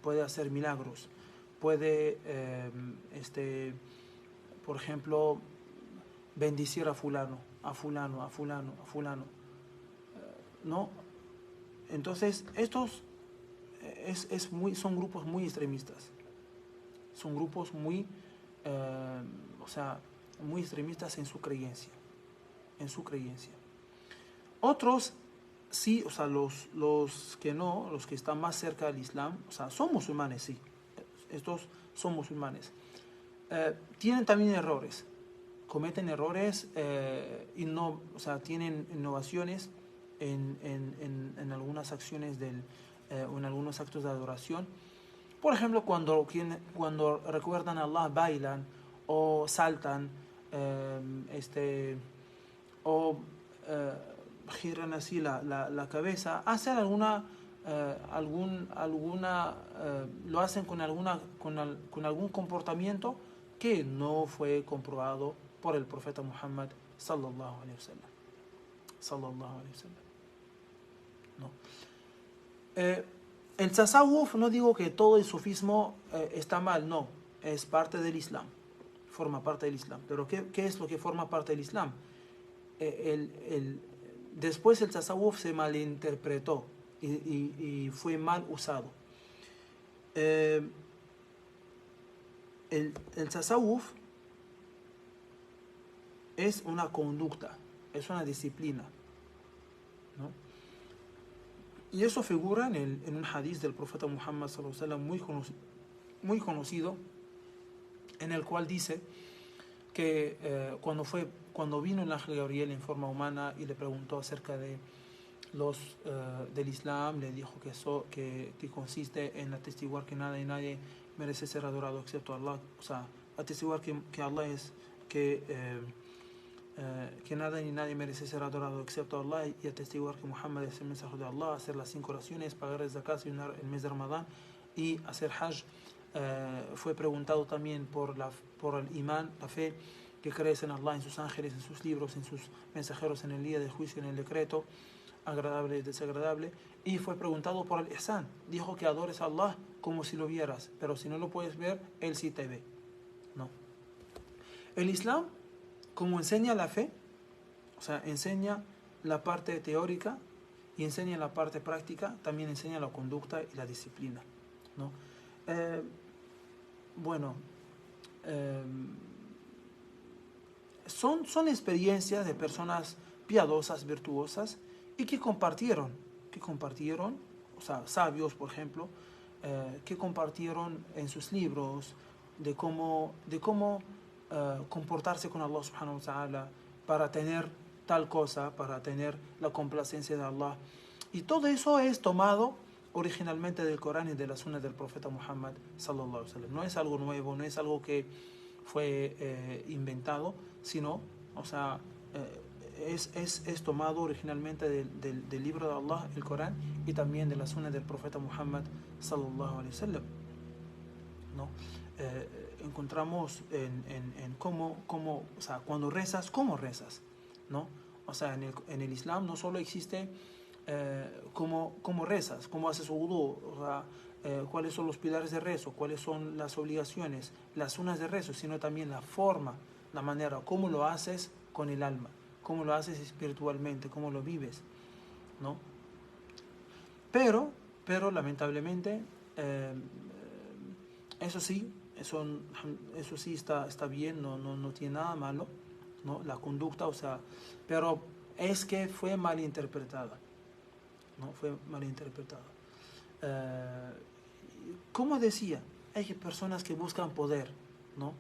puede hacer milagros, puede, por ejemplo, bendecir a fulano, ¿no? Entonces, estos son grupos muy extremistas, son grupos o sea, muy extremistas en su creencia, Otros sí, o sea, los que no, los que están más cerca del Islam, o sea, son musulmanes, sí, estos son musulmanes. Tienen también errores, cometen errores o sea, tienen innovaciones en algunas acciones o en algunos actos de adoración. Por ejemplo, cuando recuerdan a Allah, bailan o saltan, o giran así la cabeza, hacen lo hacen con algún comportamiento que no fue comprobado por el profeta Muhammad sallallahu alaihi wasallam. ¿No? El tasawwuf, no digo que todo el sufismo está mal, no. es parte del Islam, forma parte del Islam. Pero ¿qué es lo que forma parte del Islam? Después el tasawwuf se malinterpretó y fue mal usado. El tasawwuf es una conducta, es una disciplina, ¿no? Y eso figura en un hadith del profeta Muhammad sallallahu alaihi wasallam muy conocido, en el cual dice que cuando vino el ángel Gabriel en forma humana y le preguntó acerca de del Islam, le dijo que consiste en atestiguar que nada y nadie merece ser adorado excepto Allah, o sea, atestiguar que Allah es que nada ni nadie merece ser adorado excepto Allah, y atestiguar que Muhammad es el mensaje de Allah, hacer las 5 oraciones, pagar el zakat, ayunar el mes de Ramadán y hacer hajj. Fue preguntado también por el imán, la fe, que crees en Allah, en sus ángeles, en sus libros, en sus mensajeros, en el día del juicio, en el decreto, agradable y desagradable. Y fue preguntado por el ihsan, dijo que adores a Allah como si lo vieras, pero si no lo puedes ver, Él sí te ve. No. El Islam, como enseña la fe, o sea, enseña la parte teórica y enseña la parte práctica, también enseña la conducta y la disciplina, ¿no? Son experiencias de personas piadosas, virtuosas, y que compartieron, o sea, sabios, por ejemplo, que compartieron en sus libros de cómo comportarse con Allah subhanahu wa ta'ala para tener tal cosa, para tener la complacencia de Allah. Y todo eso es tomado originalmente del Corán y de la Sunna del profeta Muhammad sallallahu alaihi wasallam. No es algo nuevo, no es algo que fue inventado, sino, o sea, es tomado originalmente del libro de Allah, el Corán, y también de la Sunna del profeta Muhammad sallallahu alaihi wasallam, ¿no? Encontramos en cómo, o sea, cuando rezas, cómo rezas, ¿no? O sea, en el Islam no solo existe cómo rezas, cómo haces wudu, o sea, cuáles son los pilares de rezo, cuáles son las obligaciones, las sunas de rezo, sino también la forma, la manera, cómo lo haces con el alma, cómo lo haces espiritualmente, cómo lo vives, ¿no? Pero lamentablemente, eso sí está bien, no tiene nada malo, ¿no? La conducta, o sea, pero es que fue mal interpretada, ¿no? Fue mal interpretada. Como decía, hay personas que buscan poder, ¿no?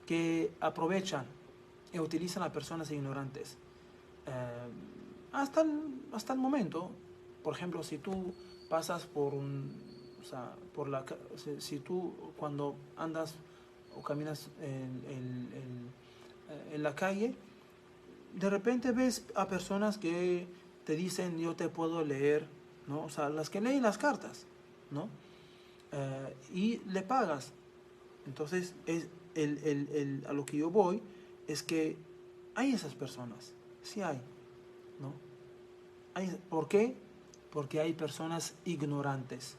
Que aprovechan y utilizan a personas ignorantes. Hasta el momento, por ejemplo, si tú pasas o sea, si tú cuando andas o caminas en la calle, de repente ves a personas que te dicen yo te puedo leer, ¿no? O sea, las que leen las cartas, ¿no? Y le pagas. Entonces, a lo que yo voy es que hay esas personas, sí hay, ¿no? ¿Por qué? Porque hay personas ignorantes.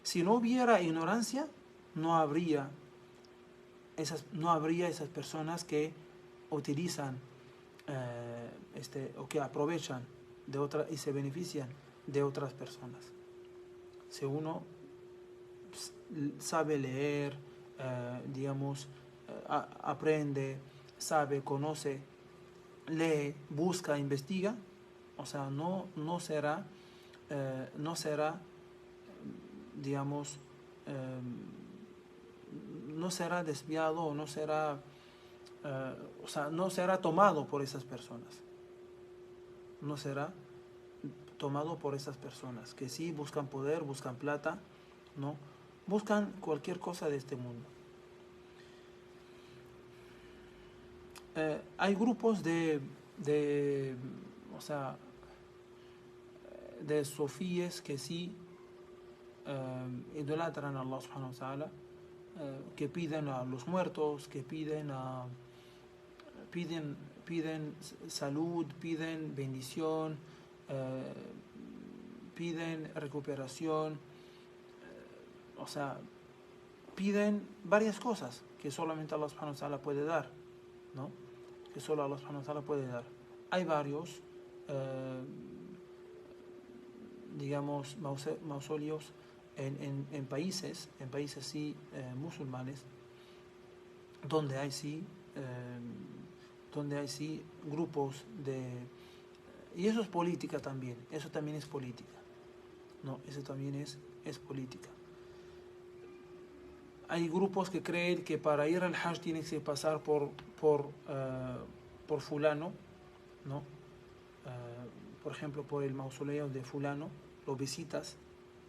Si no hubiera ignorancia, no habría esas personas que utilizan o que aprovechan de otras y se benefician de otras personas. Si uno sabe leer, digamos, aprende, sabe, conoce, lee, busca, investiga, o sea, no será, digamos, no será desviado o no será, o sea, no será tomado por esas personas. No será tomado por esas personas que sí buscan poder, buscan plata, ¿no? Buscan cualquier cosa de este mundo. Hay grupos o sea, de sofíes que sí idolatran a Allah subhanahu wa ta'ala, que piden a los muertos, que piden salud, piden bendición, piden recuperación, o sea, piden varias cosas que solamente Allah subhanahu wa ta'ala puede dar, ¿no? Que solo Allah subhanahu wa ta'ala puede dar. Hay varios, digamos, mausoleos en países sí musulmanes, donde hay sí grupos de... Y eso es política también, eso también es política, ¿no? Eso también es política. Hay grupos que creen que para ir al Hajj tienes que pasar por fulano, ¿no? Por ejemplo, por el mausoleo de fulano, lo visitas,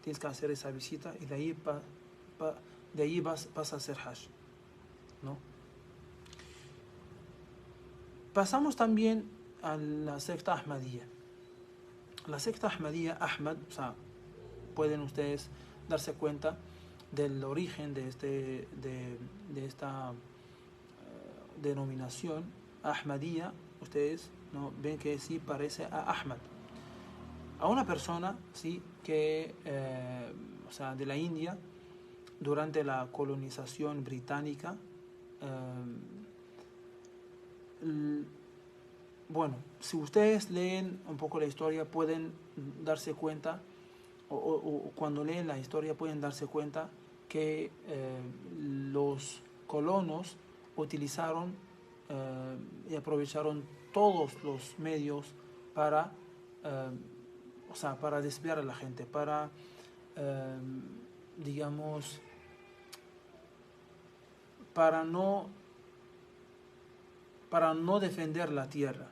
tienes que hacer esa visita y de ahí vas a hacer Hajj, ¿no? Pasamos también a la secta Ahmadiyya. La secta Ahmadiyya, Ahmad, o sea, pueden ustedes darse cuenta del origen de esta denominación Ahmadiyya. Ustedes, ¿no?, ven que sí parece a Ahmad, a una persona sí que o sea, de la India, durante la colonización británica. Bueno, si ustedes leen un poco la historia pueden darse cuenta, o cuando leen la historia pueden darse cuenta que los colonos utilizaron y aprovecharon todos los medios para, o sea, para desviar a la gente, para, digamos, para no defender la tierra,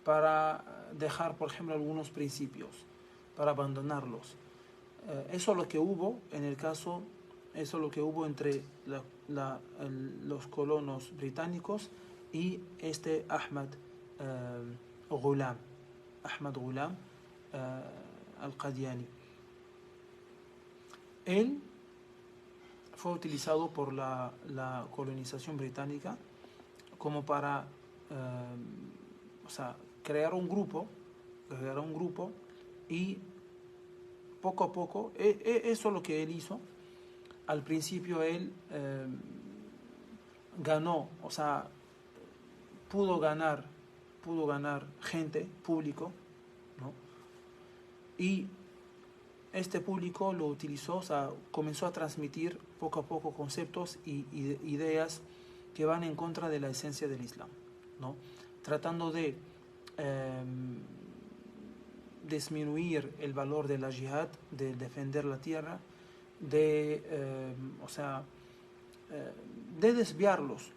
para dejar, por ejemplo, algunos principios, para abandonarlos. Eso es lo que hubo en el caso, eso es lo que hubo entre los colonos británicos y este Ahmad Ghulam al-Qadiani. Él fue utilizado por la colonización británica como para o sea, crear un grupo y poco a poco, eso es lo que él hizo. Al principio él ganó, o sea, pudo ganar gente, público, ¿no? Y este público lo utilizó, o sea, comenzó a transmitir poco a poco conceptos y ideas que van en contra de la esencia del Islam, ¿no? Tratando de disminuir el valor de la jihad, de defender la tierra, o sea, de desviarlos,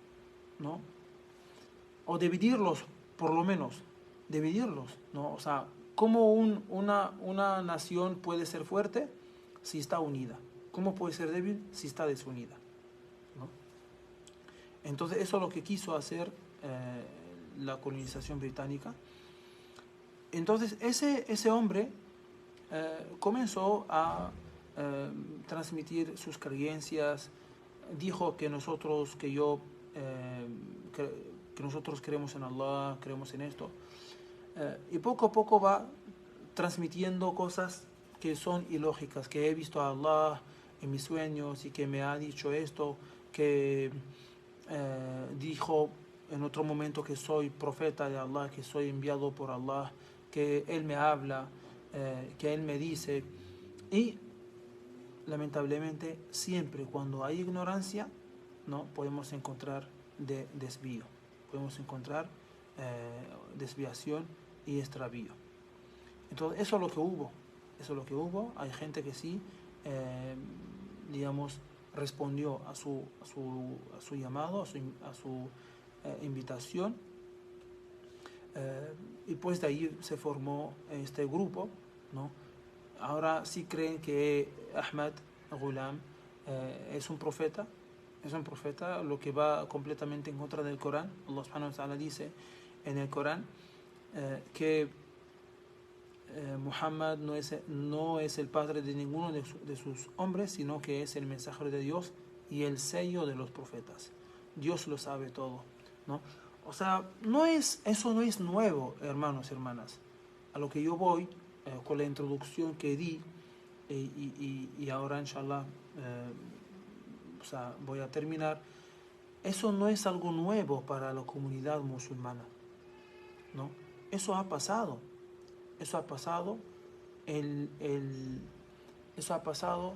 ¿no? O dividirlos, por lo menos, ¿no? O sea, ¿cómo una nación puede ser fuerte si está unida? ¿Cómo puede ser débil si está desunida, ¿no? Entonces eso es lo que quiso hacer la colonización británica. Entonces ese hombre comenzó a transmitir sus creencias, dijo que nosotros creemos en Allah, creemos en esto, y poco a poco va transmitiendo cosas que son ilógicas, que he visto a Allah en mis sueños y que me ha dicho esto, que dijo en otro momento que soy profeta de Allah, que soy enviado por Allah, que Él me habla, que Él me dice. Y lamentablemente siempre cuando hay ignorancia, ¿no?, podemos encontrar desvío, podemos encontrar desviación y extravío. Entonces eso es lo que hubo, hay gente que sí, digamos, respondió a su llamado, a su invitación, y pues de ahí se formó este grupo, ¿no? Ahora sí creen que Ahmad Ghulam es un profeta, lo que va completamente en contra del Corán. Allah subhanahu wa ta'ala dice en el Corán que Muhammad no es el padre de ninguno de sus hombres, sino que es el mensajero de Dios y el sello de los profetas. Dios lo sabe todo, ¿no? O sea, eso no es nuevo, hermanos y hermanas. A lo que yo voy, con la introducción que di, y ahora inshallah voy a terminar. Eso no es algo nuevo para la comunidad musulmana, ¿no? Eso ha pasado. Eso ha pasado. Eso ha pasado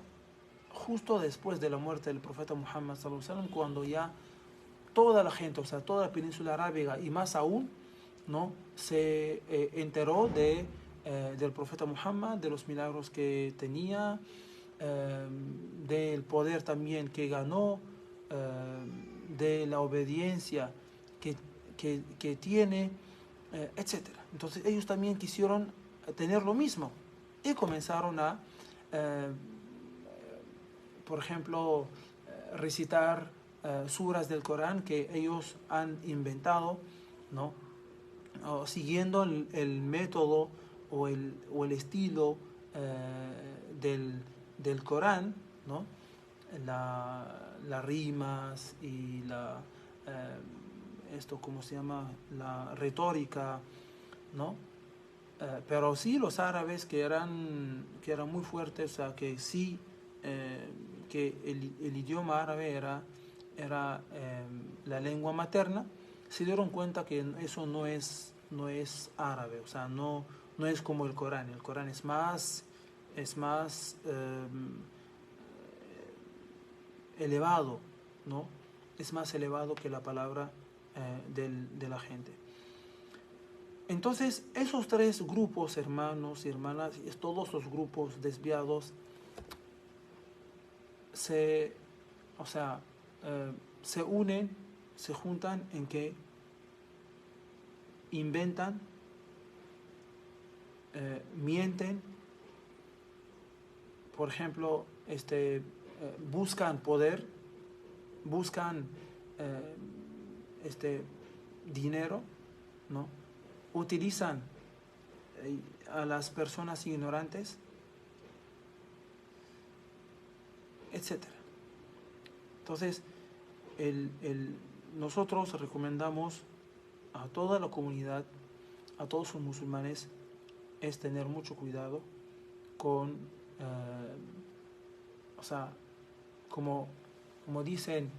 justo después de la muerte del profeta Muhammad sallallahu alaihi wasallam, cuando ya toda la gente, toda la península arábiga y más aún, ¿no?, se enteró del profeta Muhammad, de los milagros que tenía, del poder también que ganó, de la obediencia que tiene, etc. Entonces ellos también quisieron tener lo mismo y comenzaron a, por ejemplo, recitar suras del Corán que ellos han inventado, ¿no?, o siguiendo el método o el estilo del Corán, ¿no?, las rimas y ¿cómo se llama?, la retórica, ¿no? Pero sí los árabes que eran muy fuertes, que sí, que el idioma árabe era la lengua materna, se dieron cuenta que eso no es árabe, no es como el Corán. El Corán es más elevado, ¿no? Es más elevado que la palabra de la gente. Entonces, esos tres grupos, hermanos y hermanas, todos los grupos desviados, se unen, se juntan en que inventan, mienten, por ejemplo, buscan poder, buscan dinero, ¿no? Utilizan a las personas ignorantes, etc. Entonces, nosotros recomendamos a toda la comunidad, a todos los musulmanes, es tener mucho cuidado con, como dicen,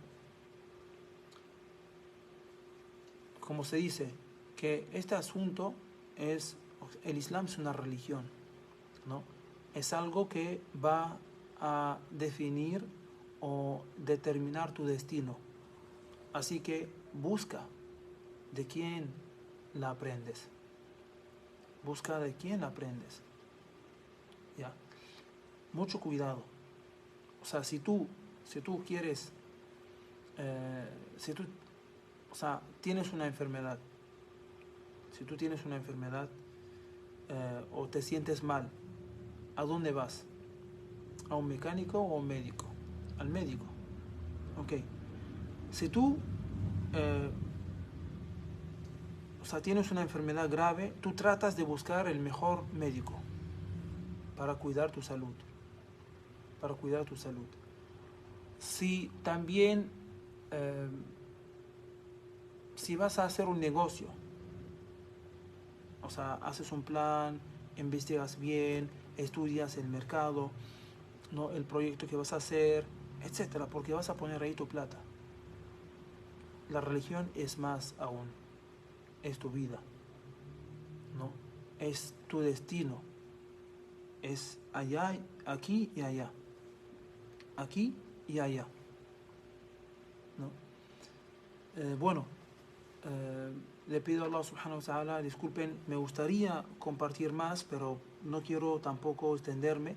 como se dice, que este asunto el Islam es una religión, ¿no? Es algo que va a definir o determinar tu destino. Así que busca de quién la aprendes. Busca de quién la aprendes. ¿Ya? Mucho cuidado. Si tú quieres, tienes una enfermedad, si tú tienes una enfermedad o te sientes mal, ¿a dónde vas? ¿A un mecánico o a un médico? Al médico. Ok. Si tú tienes una enfermedad grave, tú tratas de buscar el mejor médico para cuidar tu salud. Para cuidar tu salud. Si también, si vas a hacer un negocio, haces un plan, investigas bien, estudias el mercado, ¿no?, el proyecto que vas a hacer, etcétera, porque vas a poner ahí tu plata. La religión es más aún, es tu vida, ¿no? Es tu destino, es allá, aquí y allá, aquí y allá, ¿no? Le pido a Allah subhanahu wa ta'ala, disculpen, me gustaría compartir más, pero no quiero tampoco extenderme.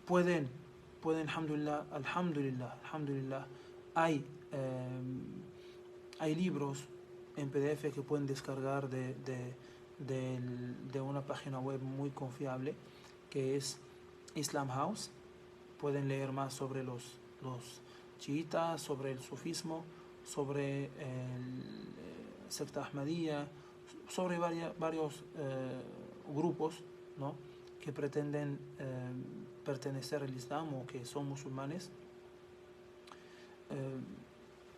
Pueden, alhamdulillah, hay libros en PDF que pueden descargar de una página web muy confiable que es Islam House. Pueden leer más sobre los chiitas, sobre el sufismo, sobre el secta Ahmadiyya, sobre varios grupos, ¿no?, que pretenden pertenecer al Islam o que son musulmanes,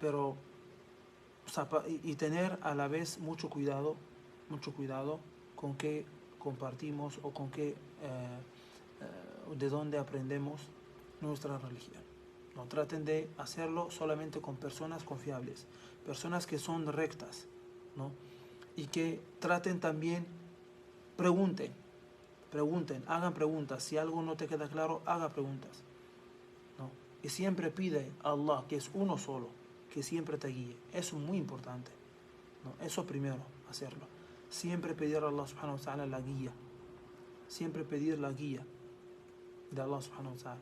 pero y tener a la vez mucho cuidado con qué compartimos o con qué de dónde aprendemos nuestra religión. No traten de hacerlo solamente con personas confiables, personas que son rectas, ¿no? Y que traten también, pregunten, hagan preguntas. Si algo no te queda claro, haga preguntas, ¿no? Y siempre pide a Allah, que es uno solo, que siempre te guíe. Eso es muy importante, ¿no? Eso primero, hacerlo. Siempre pedir a Allah subhanahu wa ta'ala la guía. Siempre pedir la guía de Allah subhanahu wa ta'ala.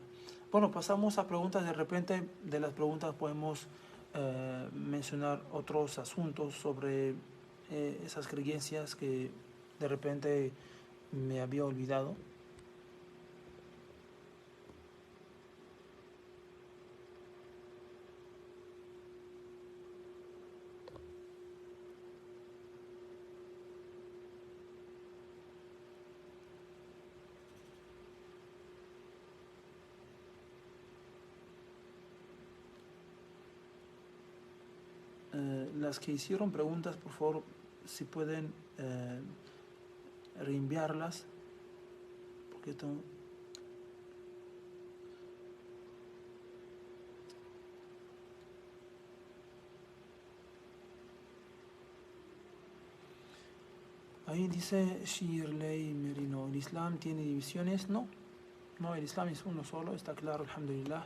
Bueno, pasamos a preguntas. De repente de las preguntas podemos mencionar otros asuntos sobre esas creencias que de repente me había olvidado. Las que hicieron preguntas, por favor, si pueden reenviarlas, porque tengo... Ahí dice Shirley Merino, ¿el Islam tiene divisiones? No, el Islam es uno solo, está claro, alhamdulillah,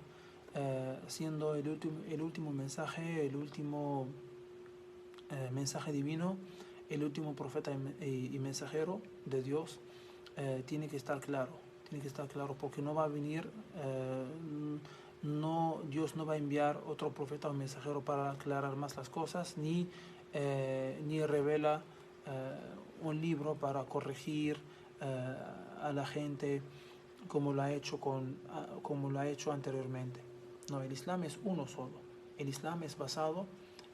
siendo el último mensaje, el último mensaje divino, el último profeta y mensajero de Dios. Tiene que estar claro, porque no va a venir, Dios no va a enviar otro profeta o mensajero para aclarar más las cosas, ni revela un libro para corregir a la gente como lo ha hecho anteriormente. No, el Islam es uno solo. El Islam es basado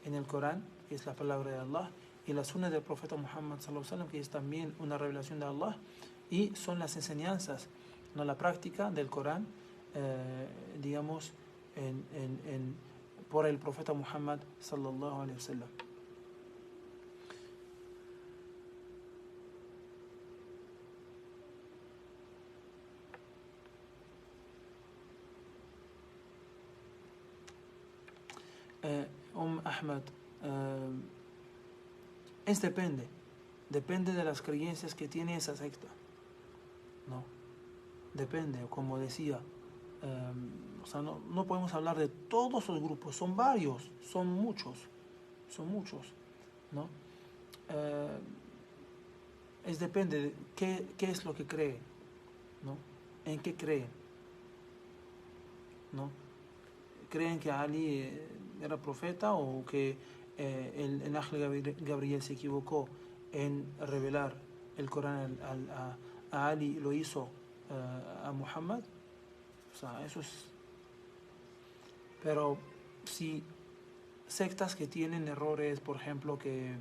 en el Corán, que es la palabra de Allah, y la sunna del profeta Muhammad sallallahu alaihi wasallam, que es también una revelación de Allah, y son las enseñanzas, no la práctica del Corán, digamos, por el profeta Muhammad sallallahu alaihi wasallam. Ahmad, depende de las creencias que tiene esa secta, ¿no? Depende, como decía, o sea, no podemos hablar de todos los grupos, son varios, son muchos, ¿no? Depende de qué es lo que cree, ¿no? En qué creen, ¿no? ¿Creen que Ali era profeta, o que el ángel Gabriel se equivocó en revelar el Corán a Ali, lo hizo a Muhammad? O sea, eso es... Pero si sectas que tienen errores, por ejemplo, que,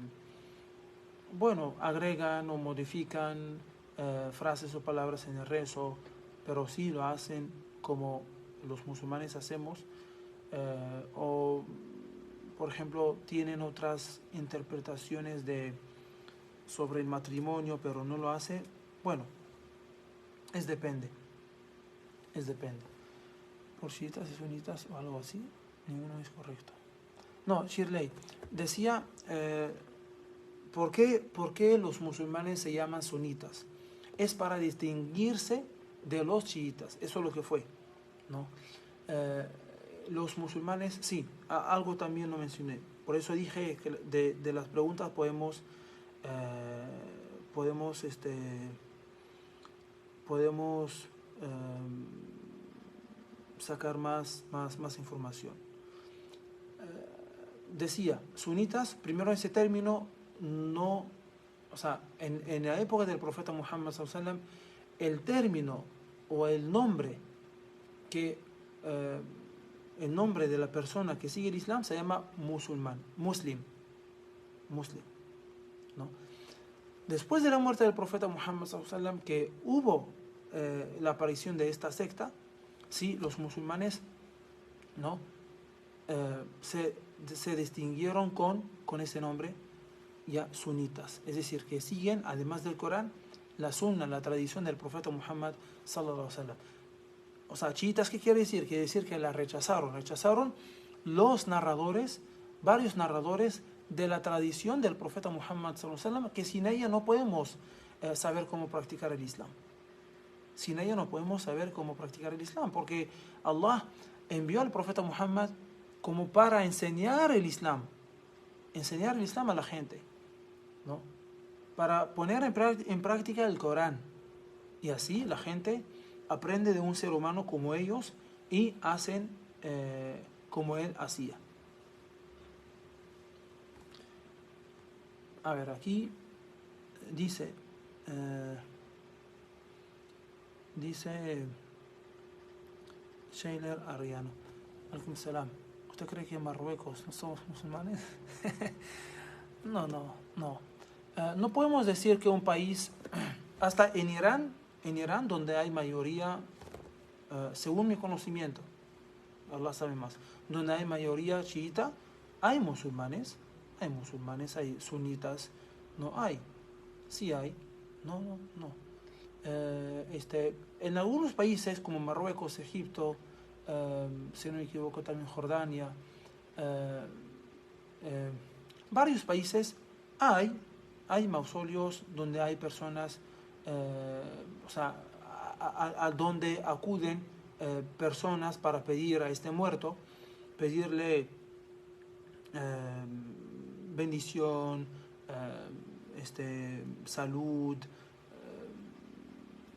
bueno, agregan o modifican frases o palabras en el rezo, pero sí lo hacen como los musulmanes hacemos, o por ejemplo tienen otras interpretaciones sobre el matrimonio, pero no lo hace, bueno, depende. Por chiitas y sunitas o algo así, ninguno es correcto. No, Shirley decía, ¿por qué los musulmanes se llaman sunitas? Es para distinguirse de los chiitas, eso es lo que fue, ¿no? Los musulmanes, sí, algo también lo mencioné, por eso dije que de las preguntas podemos sacar más información. Decía, sunitas, primero ese término no, o sea, en la época del profeta Muhammad sallallahu alaihi wasallam, el término o el nombre de la persona que sigue el Islam se llama muslim, ¿no? Después de la muerte del profeta Muhammad sallallahu alaihi wasallam, que hubo la aparición de esta secta, sí, los musulmanes, ¿no? Se distinguieron con ese nombre, ya sunitas, es decir, que siguen, además del Corán, la sunna, la tradición del profeta Muhammad sallallahu alaihi wasallam. O sea, chiitas, ¿qué quiere decir? Quiere decir que la rechazaron. Rechazaron los narradores, varios narradores de la tradición del profeta Muhammad sallallahu alaihi wasallam, que sin ella no podemos saber cómo practicar el Islam. Sin ella no podemos saber cómo practicar el Islam, porque Allah envió al profeta Muhammad como para enseñar el Islam a la gente, ¿no? Para poner en práctica el Corán. Y así la gente aprende de un ser humano como ellos y hacen como él hacía. A ver, aquí dice Shailer Ariano, alaikum salam. ¿Usted cree que en Marruecos no somos musulmanes? No. No podemos decir que un país, hasta en Irán, donde hay mayoría, según mi conocimiento, Allah sabe más, donde hay mayoría chiita, hay musulmanes, hay sunitas, no hay, sí hay, no. En algunos países como Marruecos, Egipto, si no me equivoco también Jordania, varios países hay mausoleos donde hay personas, o sea, a donde acuden personas para pedir a este muerto, pedirle bendición, salud,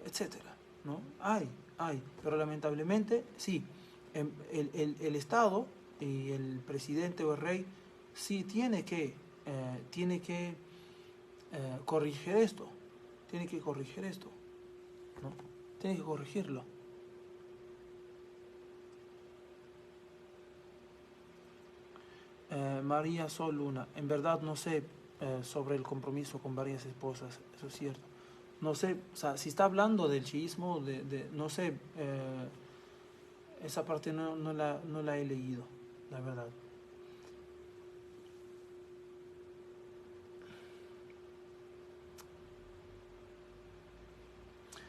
etcétera, ¿no? Hay, pero lamentablemente sí, el Estado y el presidente o el rey sí tiene que corregir esto, ¿no? Tiene que corregirlo. María Sol Luna, en verdad no sé sobre el compromiso con varias esposas, eso es cierto. No sé, o sea, si está hablando del chiismo, no sé, esa parte no la he leído, la verdad.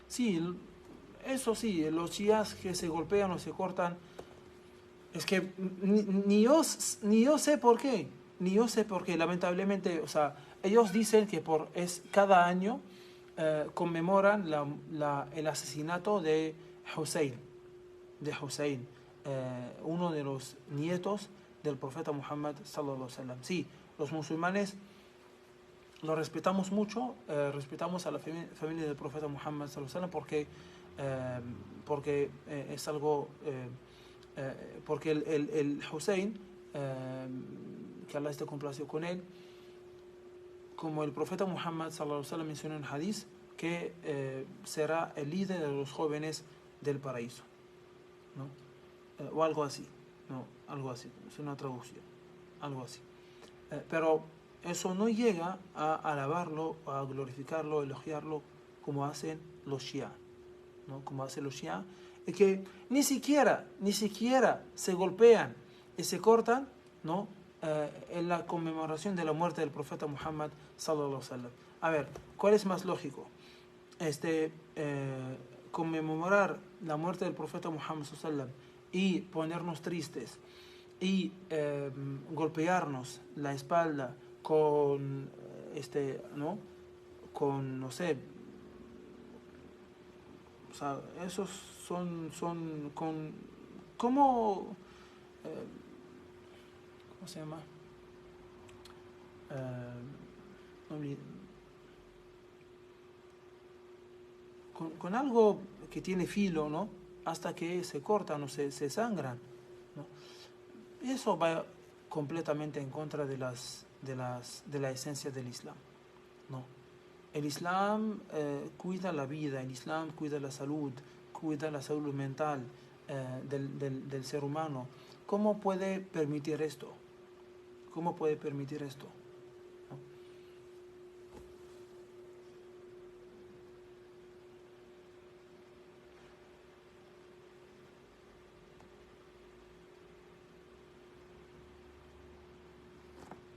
Sí, eso sí, los chiíes que se golpean o se cortan, es que ni yo sé por qué, lamentablemente, o sea, ellos dicen que cada año conmemoran el asesinato de Hussein, uno de los nietos del profeta Muhammad sallallahu alaihi wasallam. Sí, los musulmanes lo respetamos mucho, respetamos a la familia del profeta Muhammad sallallahu alaihi wasallam porque es algo, porque el Hussein, que Allah esté complacido con él, como el profeta Muhammad sallallahu alaihi wasallam mencionó en el hadith, que será el líder de los jóvenes del paraíso, ¿no? O algo así, es una traducción, algo así. Pero eso no llega a alabarlo, a glorificarlo, a elogiarlo como hacen los Shia, ¿no? Como hacen los Shia, es que ni siquiera se golpean y se cortan, ¿no? En la conmemoración de la muerte del profeta Muhammad sallallahu alaihi wasallam. A ver, ¿cuál es más lógico? Conmemorar la muerte del profeta Muhammad sallallahu alaihi wasallam y ponernos tristes y golpearnos la espalda con ¿no? Con, no sé, o sea, esos son con, ¿cómo se llama? Con algo que tiene filo, ¿no? Hasta que se cortan o se sangran, ¿no? Eso va completamente en contra de la esencia del Islam, ¿no? El Islam cuida la vida, el Islam cuida la salud mental del ser humano. ¿Cómo puede permitir esto? ¿No?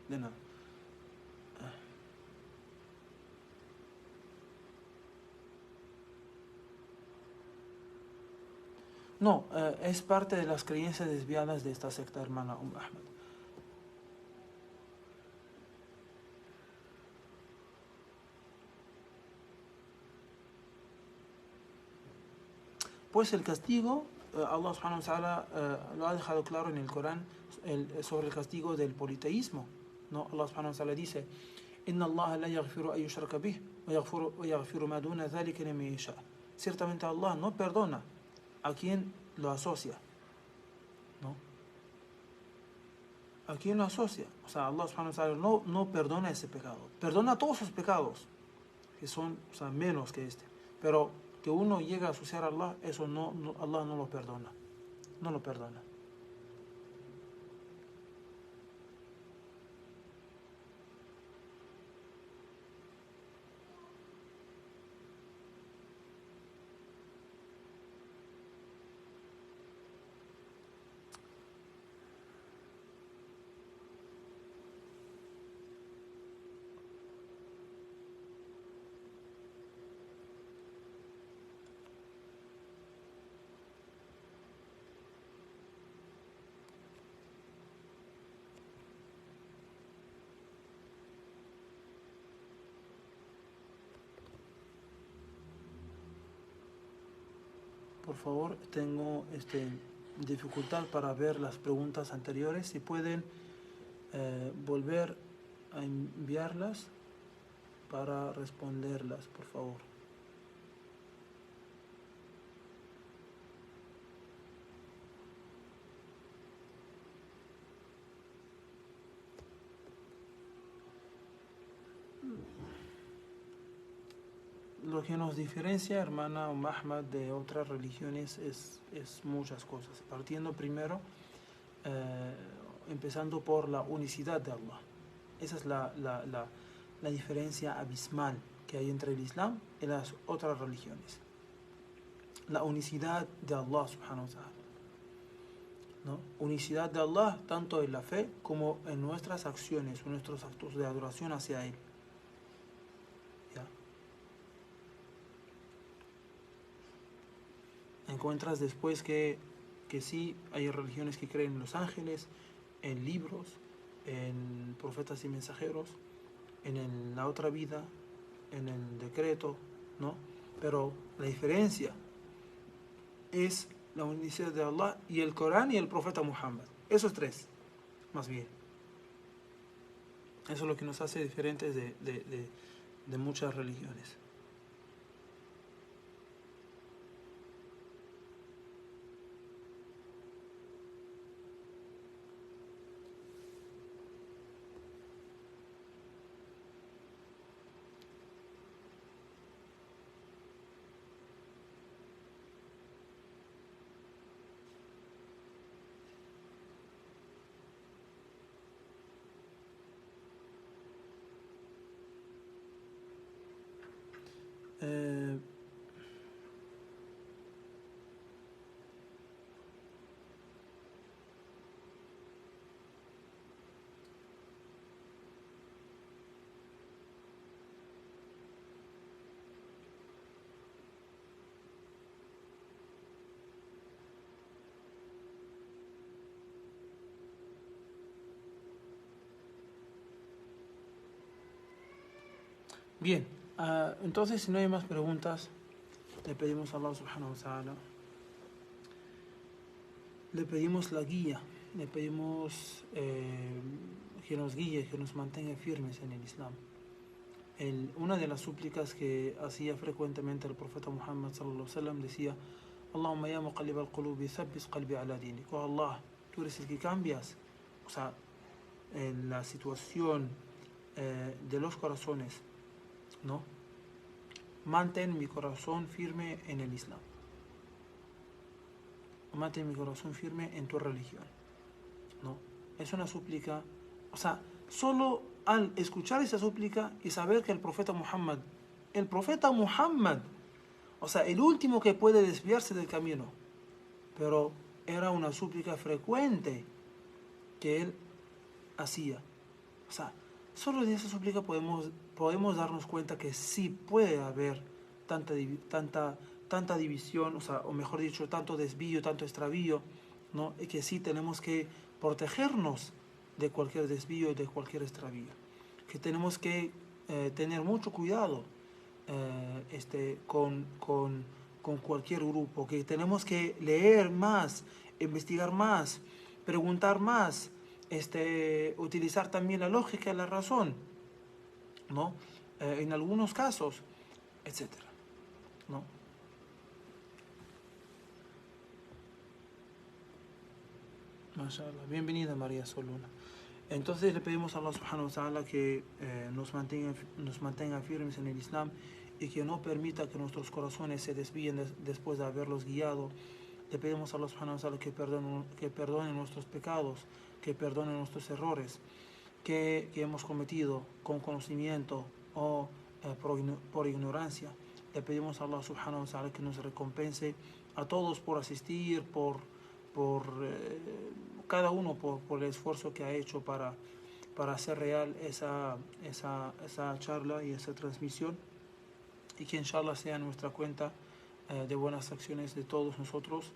De nada. No, es parte de las creencias desviadas de esta secta, hermana Ahmed. Pues el castigo, Allah subhanahu wa ta'ala lo ha dejado claro en el Corán sobre el castigo del politeísmo. ¿No? Allah subhanahu wa ta'ala dice: Inna Allah la yaghfiru an yushraka bih wa yaghfiru ma duna dhalika liman yasha. Ciertamente Allah no perdona a quien lo asocia, ¿no? A quien lo asocia. O sea, Allah subhanahu wa ta'ala no perdona ese pecado. Perdona todos sus pecados, que son, o sea, menos que este. Pero que uno llegue a asociar a Allah, eso Allah no lo perdona. No lo perdona. Por favor, tengo dificultad para ver las preguntas anteriores. Si pueden volver a enviarlas para responderlas, por favor. Lo que nos diferencia, hermana Ahmad, de otras religiones es muchas cosas. Partiendo primero, empezando por la unicidad de Allah. Esa es la diferencia abismal que hay entre el Islam y las otras religiones. La unicidad de Allah subhanahu wa ta'ala, ¿no? Unicidad de Allah tanto en la fe como en nuestras acciones, en nuestros actos de adoración hacia Él. ¿Ya? Encuentras después que sí hay religiones que creen en los ángeles, en libros, en profetas y mensajeros, en la otra vida, en el decreto, ¿no? Pero la diferencia es la unicidad de Allah y el Corán y el profeta Muhammad. Esos tres, más bien. Eso es lo que nos hace diferentes de muchas religiones. Eh, Bien, entonces si no hay más preguntas, le pedimos a Allah subhanahu wa ta'ala, le pedimos la guía, le pedimos que nos guíe, que nos mantenga firmes en el Islam. Una de las súplicas que hacía frecuentemente el profeta Muhammad sallallahu alaihi wasallam decía: Allahumma ya muqallib al-qulubi thabbit qalbi ala dinik. Oh Allah, tú eres el que cambias, o sea, en la situación de los corazones, ¿no? Mantén mi corazón firme en el Islam. Mantén mi corazón firme en tu religión, ¿no? Es una súplica, o sea, solo al escuchar esa súplica y saber que el profeta Muhammad, o sea, el último que puede desviarse del camino, pero era una súplica frecuente que él hacía. O sea, solo de esa súplica podemos darnos cuenta que sí puede haber tanta tanta división, o mejor dicho, tanto desvío, tanto extravío, ¿no? Y que sí tenemos que protegernos de cualquier desvío, de cualquier extravío. Que tenemos que tener mucho cuidado con cualquier grupo, que tenemos que leer más, investigar más, preguntar más, utilizar también la lógica y la razón, ¿no? En algunos casos, etcétera, ¿no? Mashallah. Bienvenida María Soluna. Entonces le pedimos a Allah subhanahu wa ta'ala que nos mantenga firmes en el Islam y que no permita que nuestros corazones se desvíen después de haberlos guiado. Le pedimos a Allah subhanahu wa ta'ala que perdone nuestros pecados, que perdone nuestros errores que hemos cometido con conocimiento o por ignorancia. Le pedimos a Allah subhanahu wa ta'ala que nos recompense a todos por asistir, por cada uno por el esfuerzo que ha hecho para hacer real esa charla y esa transmisión, y que inshallah sea nuestra cuenta de buenas acciones de todos nosotros.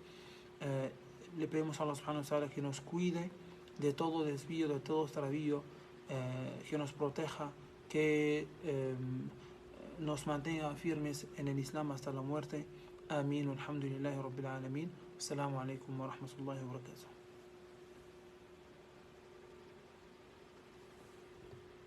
Le pedimos a Allah subhanahu wa ta'ala que nos cuide de todo desvío, de todo extravío, que nos proteja, que nos mantenga firmes en el Islam hasta la muerte. Amén. Alhamdulillahi Rabbil Alamin. Assalamu alaikum wa rahmatullahi wa barakatuh.